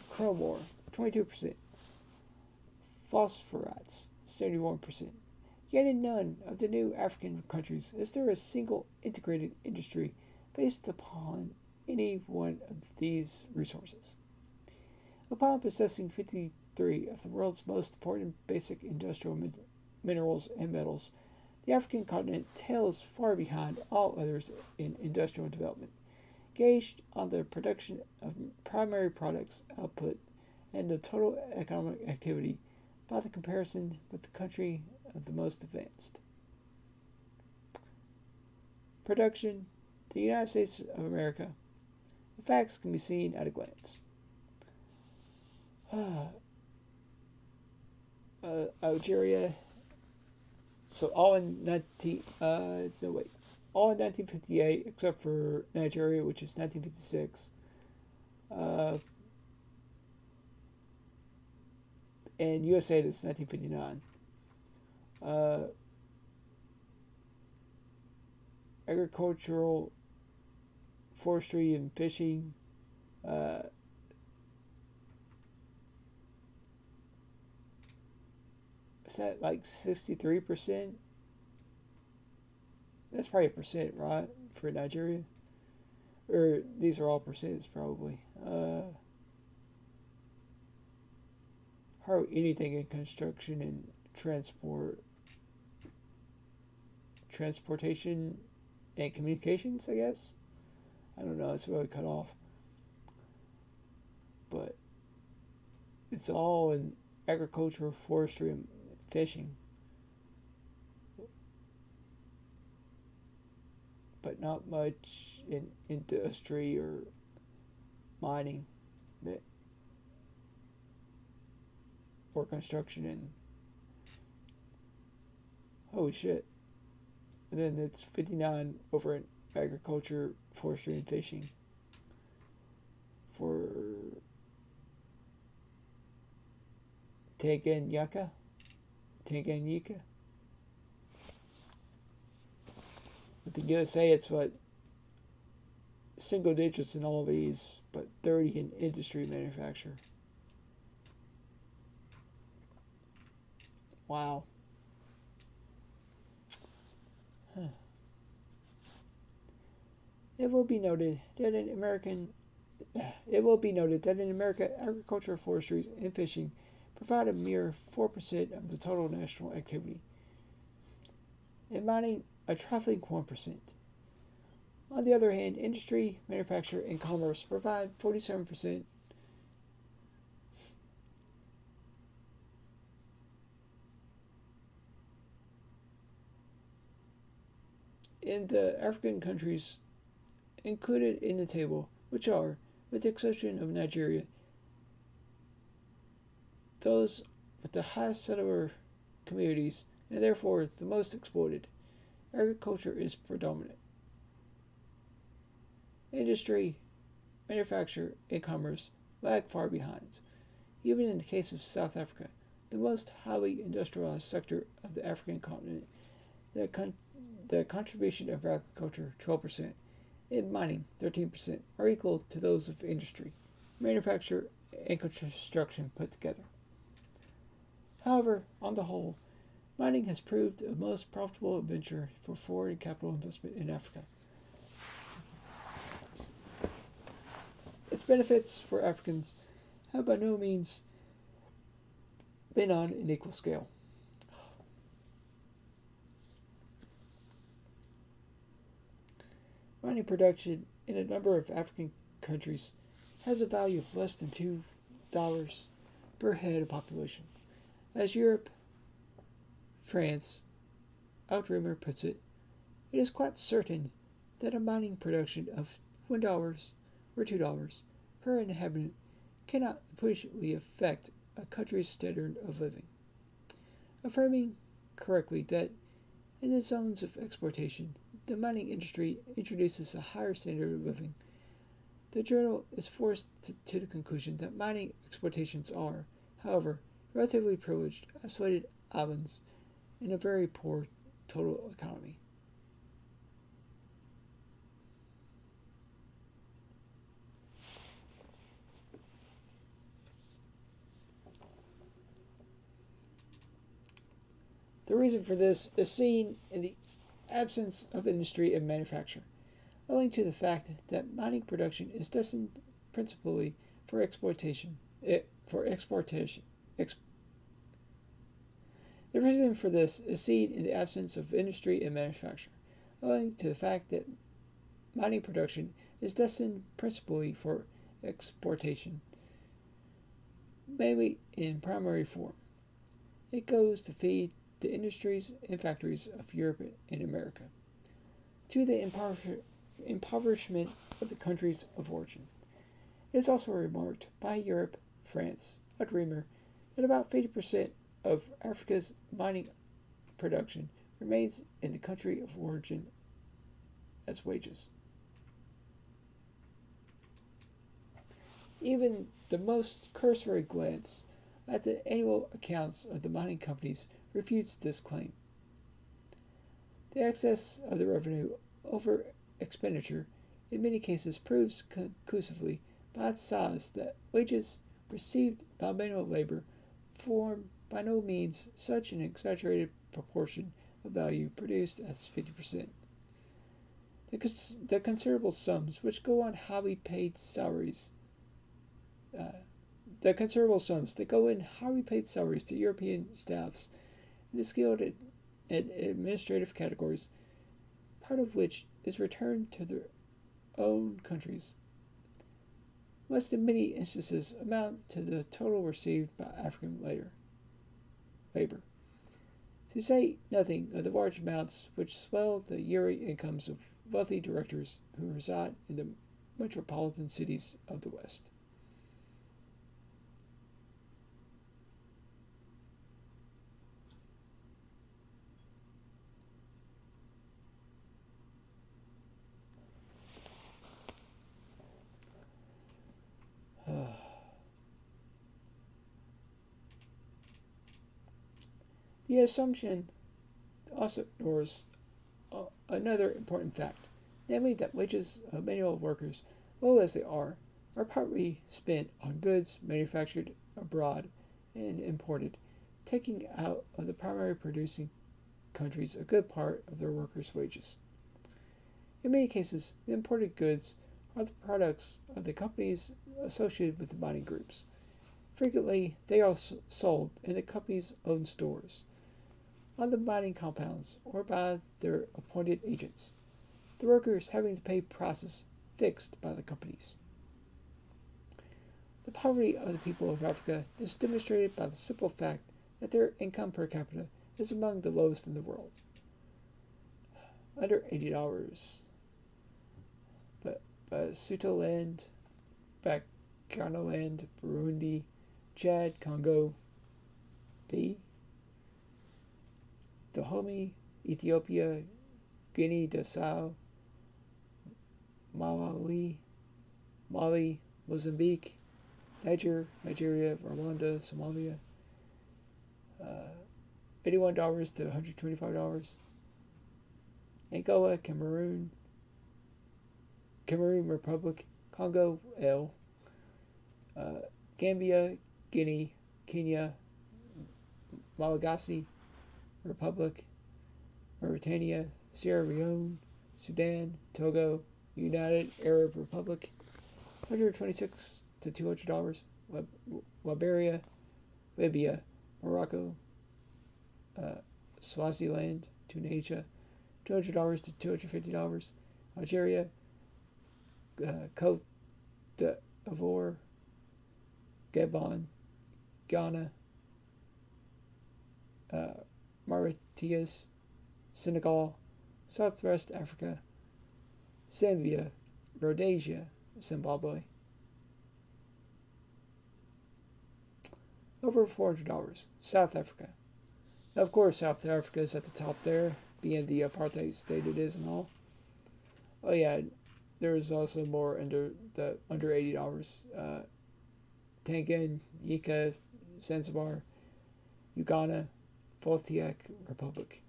chrome ore, 22%; phosphorites, 71%. Yet in none of the new African countries is there a single integrated industry based upon any one of these resources. Upon possessing 53 of the world's most important basic industrial minerals and metals, the African continent tails far behind all others in industrial development. Gauged on the production of primary products output and the total economic activity by the comparison with the country of the most advanced. Production, the United States of America. The facts can be seen at a glance. Algeria. So all in all in 1958 except for Nigeria, which is 1956. And USA, that's 1959. Agricultural, forestry, and fishing. Is that like 63%? That's probably a percent, right? For Nigeria? Or these are all percents, probably. Hardly anything in construction and transportation and communications, I guess. I don't know, it's really cut off. But it's all in agriculture, forestry, and fishing. But not much in industry or mining or construction and holy shit. And then it's 59 over in agriculture, forestry, and fishing for Tanganyika. With the USA, it's what single digits in all of these, but 30 in industry manufacture. Wow. Huh. It will be noted that in America, agriculture, forestry, and fishing provide a mere 4% of the total national activity, and mining a trifling 1%. On the other hand, industry, manufacture, and commerce provide 47%. In the African countries included in the table, which are, with the exception of Nigeria, those with the highest settler communities and therefore the most exploited, agriculture is predominant. Industry, manufacture, and commerce lag far behind. Even in the case of South Africa, the most highly industrialized sector of the African continent, the contribution of agriculture, 12%, and mining, 13%, are equal to those of industry, manufacture, and construction put together. However, on the whole, mining has proved a most profitable venture for foreign capital investment in Africa. Its benefits for Africans have by no means been on an equal scale. Mining production in a number of African countries has a value of less than $2 per head of population. As Europe, France, Outremer puts it, it is quite certain that a mining production of $1 or $2 per inhabitant cannot appreciably affect a country's standard of living. Affirming correctly that in the zones of exploitation, the mining industry introduces a higher standard of living, the journal is forced to the conclusion that mining exploitations are, however, relatively privileged, isolated islands in a very poor total economy. The reason for this is seen in the absence of industry and manufacture, owing to the fact that mining production is destined principally for exploitation. The reason for this is seen in the absence of industry and manufacture, owing to the fact that mining production is destined principally for exportation, mainly in primary form. It goes to feed the industries and factories of Europe and America, to the impoverishment of the countries of origin. It is also remarked by Europe, France, a dreamer, that about 50% of Africa's mining production remains in the country of origin as wages. Even the most cursory glance at the annual accounts of the mining companies refutes this claim. The excess of the revenue over expenditure in many cases proves conclusively by its size that wages received by manual labor form by no means such an exaggerated proportion of value produced as 50%. The considerable sums which go on highly paid salaries uh, the considerable sums that go in highly paid salaries to European staffs in the skilled and administrative categories, part of which is returned to their own countries, must in many instances amount to the total received by African labor. To say nothing of the large amounts which swell the yearly incomes of wealthy directors who reside in the metropolitan cities of the West. The assumption also ignores another important fact, namely that wages of manual workers, low as they are partly spent on goods manufactured abroad and imported, taking out of the primary producing countries a good part of their workers' wages. In many cases, the imported goods are the products of the companies associated with the mining groups. Frequently, they are sold in the company's own stores, on the mining compounds, or by their appointed agents, the workers having to pay prices fixed by the companies. The poverty of the people of Africa is demonstrated by the simple fact that their income per capita is among the lowest in the world, under $80. But Basutoland, Ghanaland, Burundi, Chad, Congo, B. Dahomey, Ethiopia, Guinea-Bissau, Mali, Mozambique, Nigeria, Rwanda, Somalia, $81 to $125. Angola, Cameroon Republic, Congo, L. Gambia, Guinea, Kenya, Malagasy Republic, Mauritania, Sierra Leone, Sudan, Togo, United Arab Republic, $126 to $200. Liberia, Libya, Morocco, Swaziland, Tunisia, $200 to $250. Algeria, Cote d'Ivoire, Gabon, Ghana, Mauritius, Senegal, Southwest Africa, Zambia, Rhodesia, Zimbabwe. Over $400. South Africa. Now, of course, South Africa is at the top there, being the apartheid state it is and all. Oh yeah, there is also more under $80. Tanganyika, Zanzibar, Uganda, Voltiac Republic.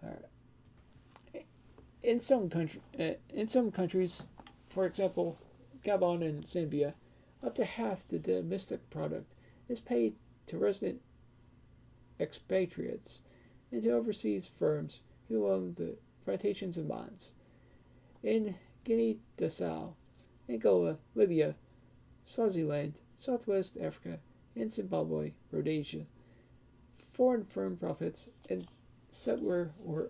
All right. In some countries, for example, Gabon and Zambia, up to half the domestic product is paid to resident expatriates and to overseas firms who own the plantations and mines. In Guinea-Bissau, Angola, Libya, Swaziland, Southwest Africa, and Zimbabwe, Rhodesia, foreign firm profits and settler or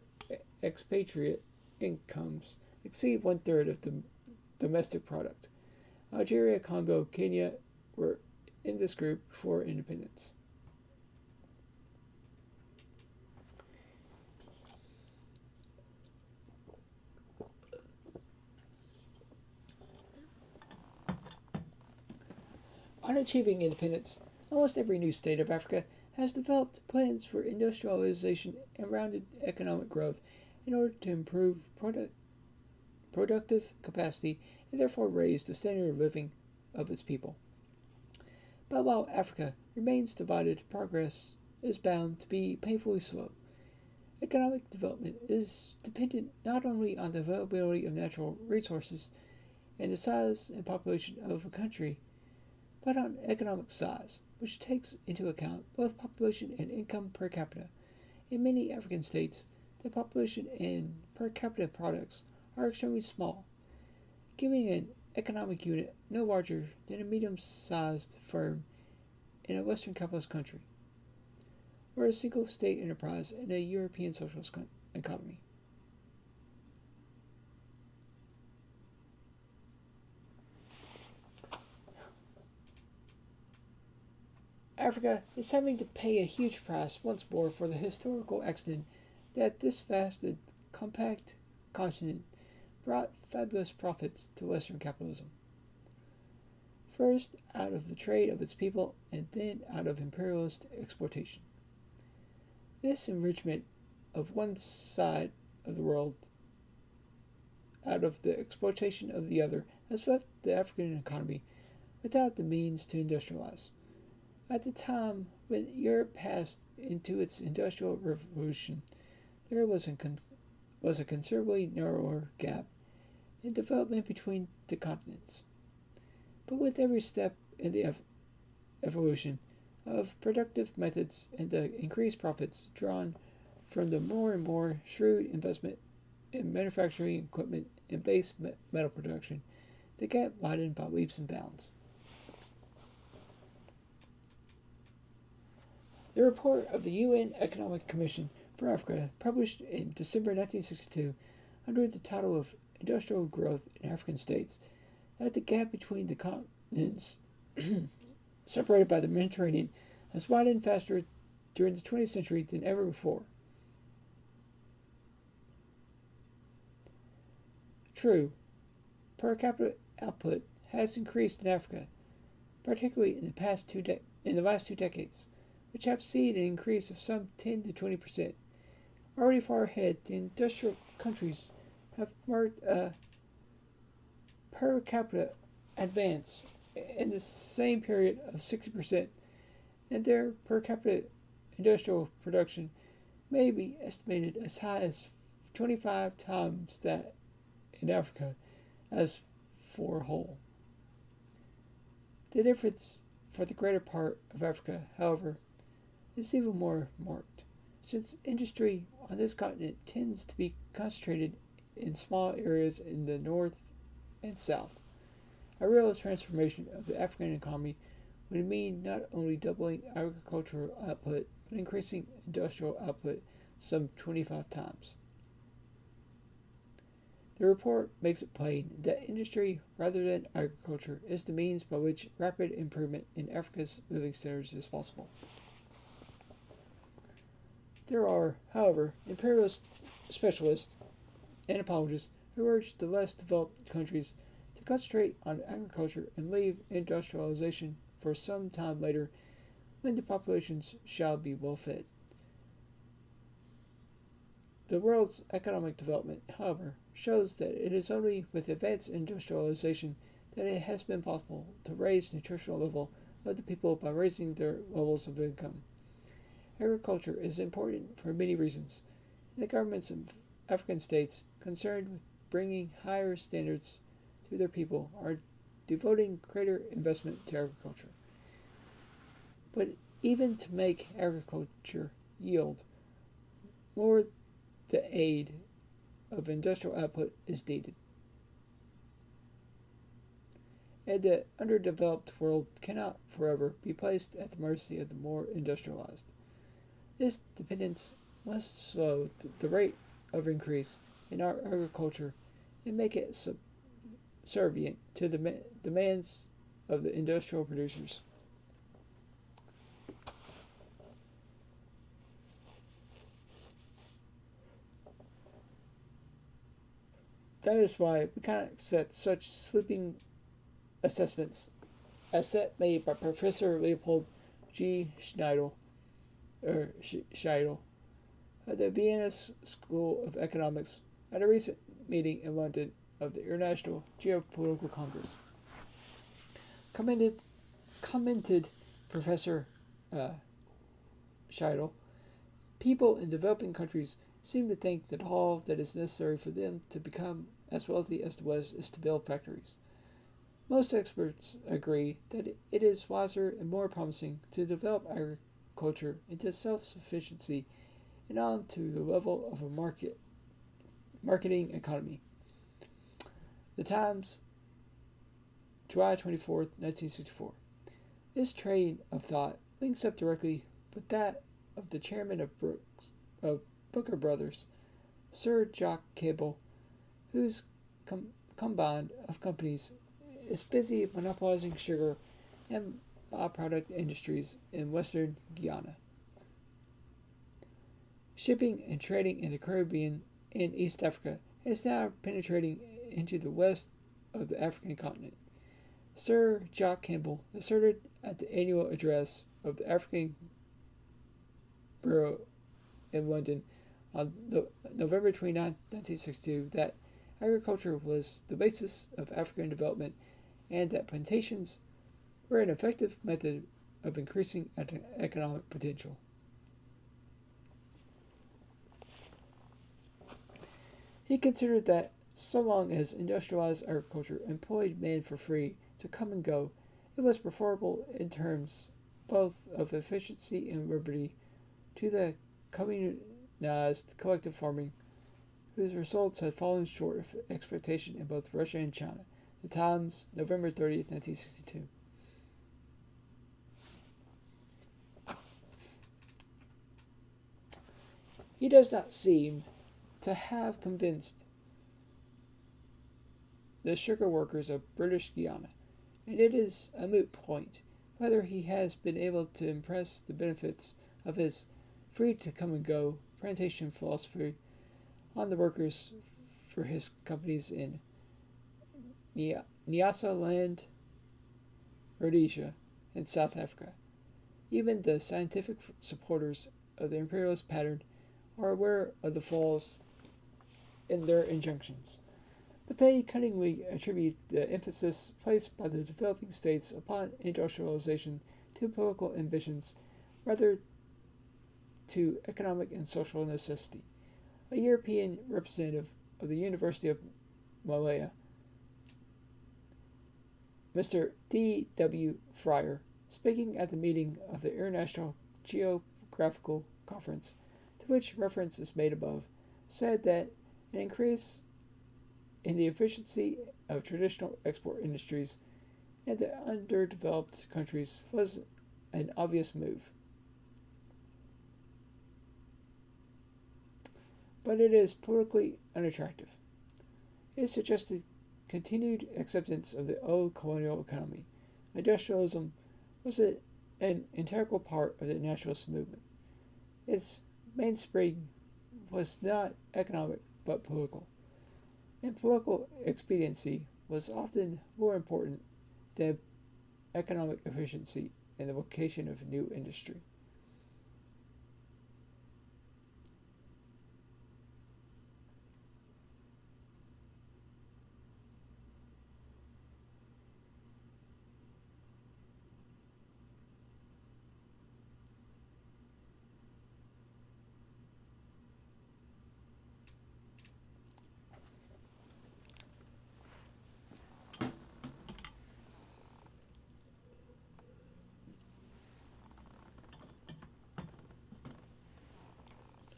expatriate incomes exceed one third of the domestic product. Algeria, Congo, Kenya were in this group before independence. On achieving independence, almost every new state of Africa has developed plans for industrialization and rounded economic growth in order to improve productive capacity and therefore raise the standard of living of its people. But while Africa remains divided, progress is bound to be painfully slow. Economic development is dependent not only on the availability of natural resources and the size and population of a country, but on economic size, which takes into account both population and income per capita. In many African states, the population and per capita products are extremely small, giving an economic unit no larger than a medium-sized firm in a Western capitalist country, or a single state enterprise in a European socialist economy. Africa is having to pay a huge price once more for the historical accident that this vast and compact continent brought fabulous profits to Western capitalism. First, out of the trade of its people, and then out of imperialist exploitation. This enrichment of one side of the world out of the exploitation of the other has left the African economy without the means to industrialize. At the time when Europe passed into its industrial revolution, there was a considerably narrower gap in development between the continents. But with every step in the evolution of productive methods and the increased profits drawn from the more and more shrewd investment in manufacturing equipment and base metal production, the gap widened by leaps and bounds. The report of the UN Economic Commission for Africa, published in December 1962 under the title of Industrial Growth in African States, that the gap between the continents separated by the Mediterranean has widened faster during the 20th century than ever before. True, per capita output has increased in Africa, particularly in the last 2 decades, which have seen an increase of some 10 to 20%. Already far ahead, the industrial countries have marked a per capita advance in the same period of 60%, and their per capita industrial production may be estimated as high as 25 times that in Africa as for a whole. The difference for the greater part of Africa, however, is even more marked, since industry on this continent tends to be concentrated in small areas in the north and south. A real transformation of the African economy would mean not only doubling agricultural output, but increasing industrial output some 25 times. The report makes it plain that industry, rather than agriculture, is the means by which rapid improvement in Africa's living standards is possible. There are, however, imperialist specialists and apologists who urge the less developed countries to concentrate on agriculture and leave industrialization for some time later when the populations shall be well fed. The world's economic development, however, shows that it is only with advanced industrialization that it has been possible to raise the nutritional level of the people by raising their levels of income. Agriculture is important for many reasons, and the governments of African states concerned with bringing higher standards to their people are devoting greater investment to agriculture. But even to make agriculture yield more, the aid of industrial output is needed. And the underdeveloped world cannot forever be placed at the mercy of the more industrialized. This dependence must slow the rate of increase in our agriculture and make it subservient to the demands of the industrial producers. That is why we cannot accept such sweeping assessments as that made by Professor Leopold G. Scheidel at the Vienna School of Economics at a recent meeting in London of the International Geopolitical Congress. Commented Professor uh, Scheidel, people in developing countries seem to think that all that is necessary for them to become as wealthy as the West is to build factories. Most experts agree that it is wiser and more promising to develop agriculture into self-sufficiency and on to the level of a marketing economy. The Times, July 24th, 1964. This train of thought links up directly with that of the chairman of Booker Brothers, Sir Jock Cable, whose combine of companies is busy monopolizing sugar and byproduct industries in western Guyana. Shipping and trading in the Caribbean and East Africa is now penetrating into the west of the African continent. Sir Jock Campbell asserted at the annual address of the African Bureau in London on November 29, 1962, that agriculture was the basis of African development and that plantations were an effective method of increasing economic potential. He considered that so long as industrialized agriculture employed men for free to come and go, it was preferable in terms both of efficiency and liberty to the communized collective farming, whose results had fallen short of expectation in both Russia and China. The Times, November 30th, 1962. He does not seem to have convinced the sugar workers of British Guiana, and it is a moot point whether he has been able to impress the benefits of his free to come and go plantation philosophy on the workers for his companies in Nyassa Land, Rhodesia, and South Africa. Even the scientific supporters of the imperialist pattern are aware of the flaws in their injunctions, but they cunningly attribute the emphasis placed by the developing states upon industrialization to political ambitions rather to economic and social necessity. A European representative of the University of Malaya, Mr. D. W. Fryer, speaking at the meeting of the International Geographical Conference, to which reference is made above, said that an increase in the efficiency of traditional export industries in the underdeveloped countries was an obvious move. But it is politically unattractive. It suggested continued acceptance of the old colonial economy. Industrialism was an integral part of the nationalist movement. Its mainspring was not economic but political, and political expediency was often more important than economic efficiency and the vocation of new industry.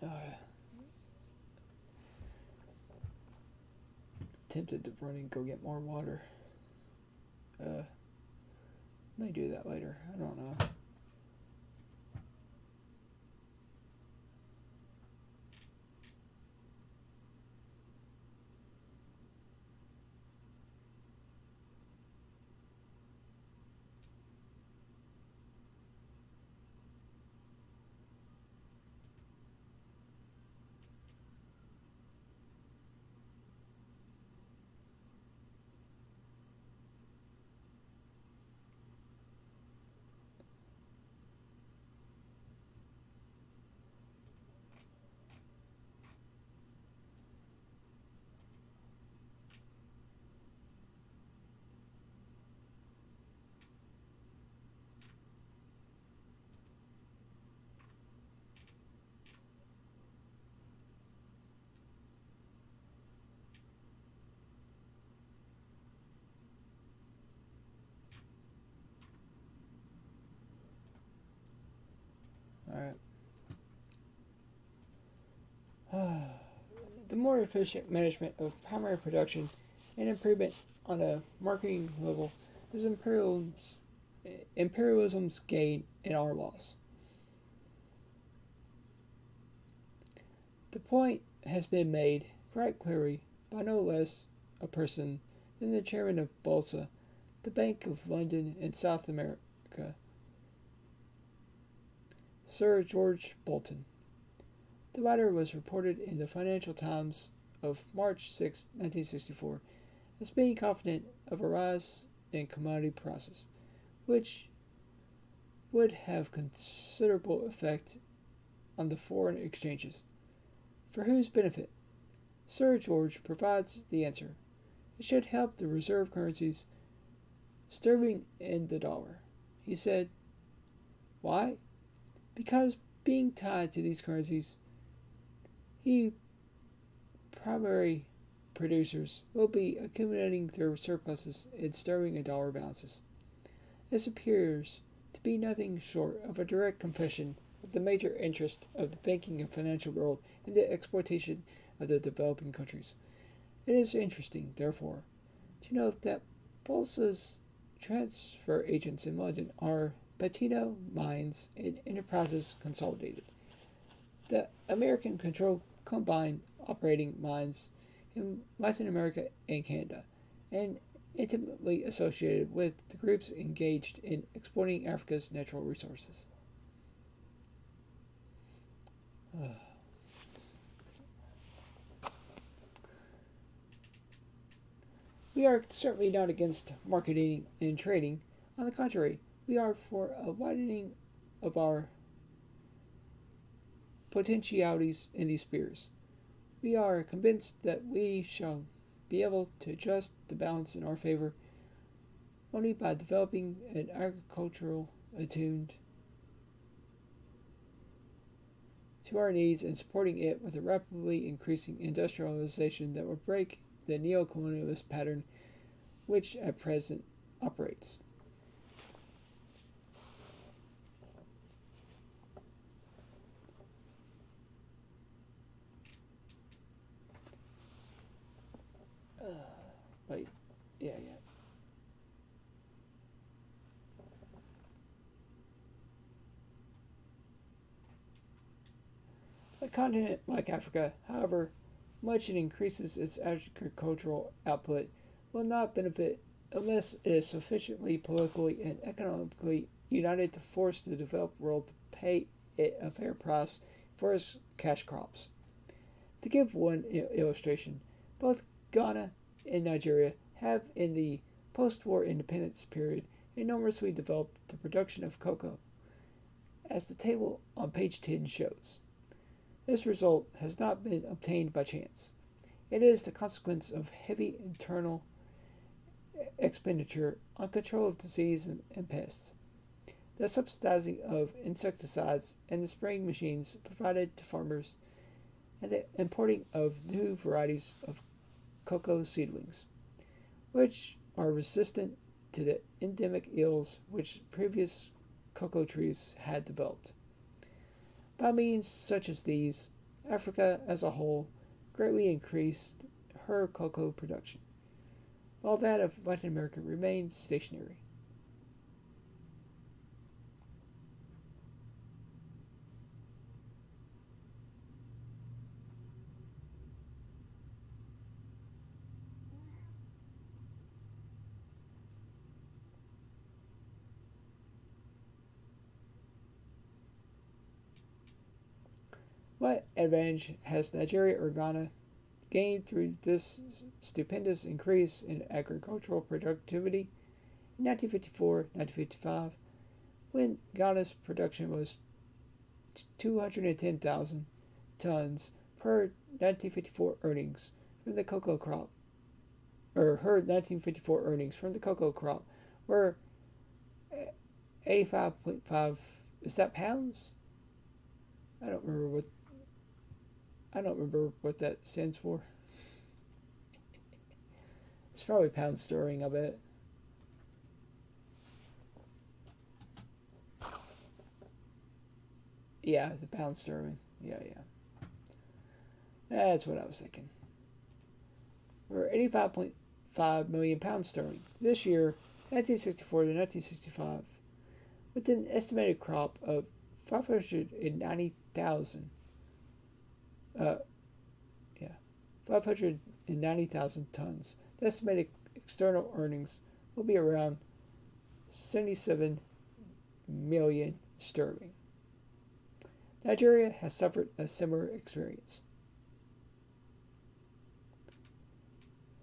Uh, Tempted to run and go get more water. May do that later. I don't know. the more efficient management of primary production and improvement on a marketing level is imperialism's gain and our loss. The point has been made quite clearly by no less a person than the chairman of Bolsa, the Bank of London in South America, Sir George Bolton. The latter was reported in the Financial Times of March 6, 1964, as being confident of a rise in commodity prices, which would have considerable effect on the foreign exchanges. For whose benefit? Sir George provides the answer. It should help the reserve currencies, sterling and the dollar. He said, why? Because being tied to these currencies, he primary producers will be accumulating their surpluses in sterling and dollar balances. This appears to be nothing short of a direct confession of the major interest of the banking and financial world in the exploitation of the developing countries. It is interesting, therefore, to note that Bolsa's transfer agents in London are Patino Mines and Enterprises Consolidated. The American controlled combined operating mines in Latin America and Canada, and intimately associated with the groups engaged in exploiting Africa's natural resources. We are certainly not against marketing and trading. On the contrary, we are for a widening of our potentialities in these spheres. We are convinced that we shall be able to adjust the balance in our favor only by developing an agricultural attuned to our needs and supporting it with a rapidly increasing industrialization that will break the neo-colonialist pattern which at present operates. Wait, yeah. A continent like Africa, however much it increases its agricultural output, will not benefit unless it is sufficiently politically and economically united to force the developed world to pay it a fair price for its cash crops. To give one illustration, both Ghana and Nigeria have in the post-war independence period enormously developed the production of cocoa, as the table on page 10 shows. This result has not been obtained by chance. It is the consequence of heavy internal expenditure on control of disease and pests, the subsidizing of insecticides and the spraying machines provided to farmers, and the importing of new varieties of cocoa seedlings, which are resistant to the endemic ills which previous cocoa trees had developed. By means such as these, Africa as a whole greatly increased her cocoa production, while that of Latin America remained stationary. What advantage has Nigeria or Ghana gained through this stupendous increase in agricultural productivity? In 1954-1955, when Ghana's production was 210,000 tons per 1954 earnings from the cocoa crop, or her 1954 earnings from the cocoa crop were 85.5. Is that pounds? I don't remember what that stands for. It's probably pound sterling, I bet. Yeah, the pound sterling. Yeah. That's what I was thinking. Or 85.5 million pounds sterling. This year, 1964 to 1965, with an estimated crop of 590,000. Uh, yeah, 590,000 tons. The estimated external earnings will be around 77 million sterling. Nigeria has suffered a similar experience.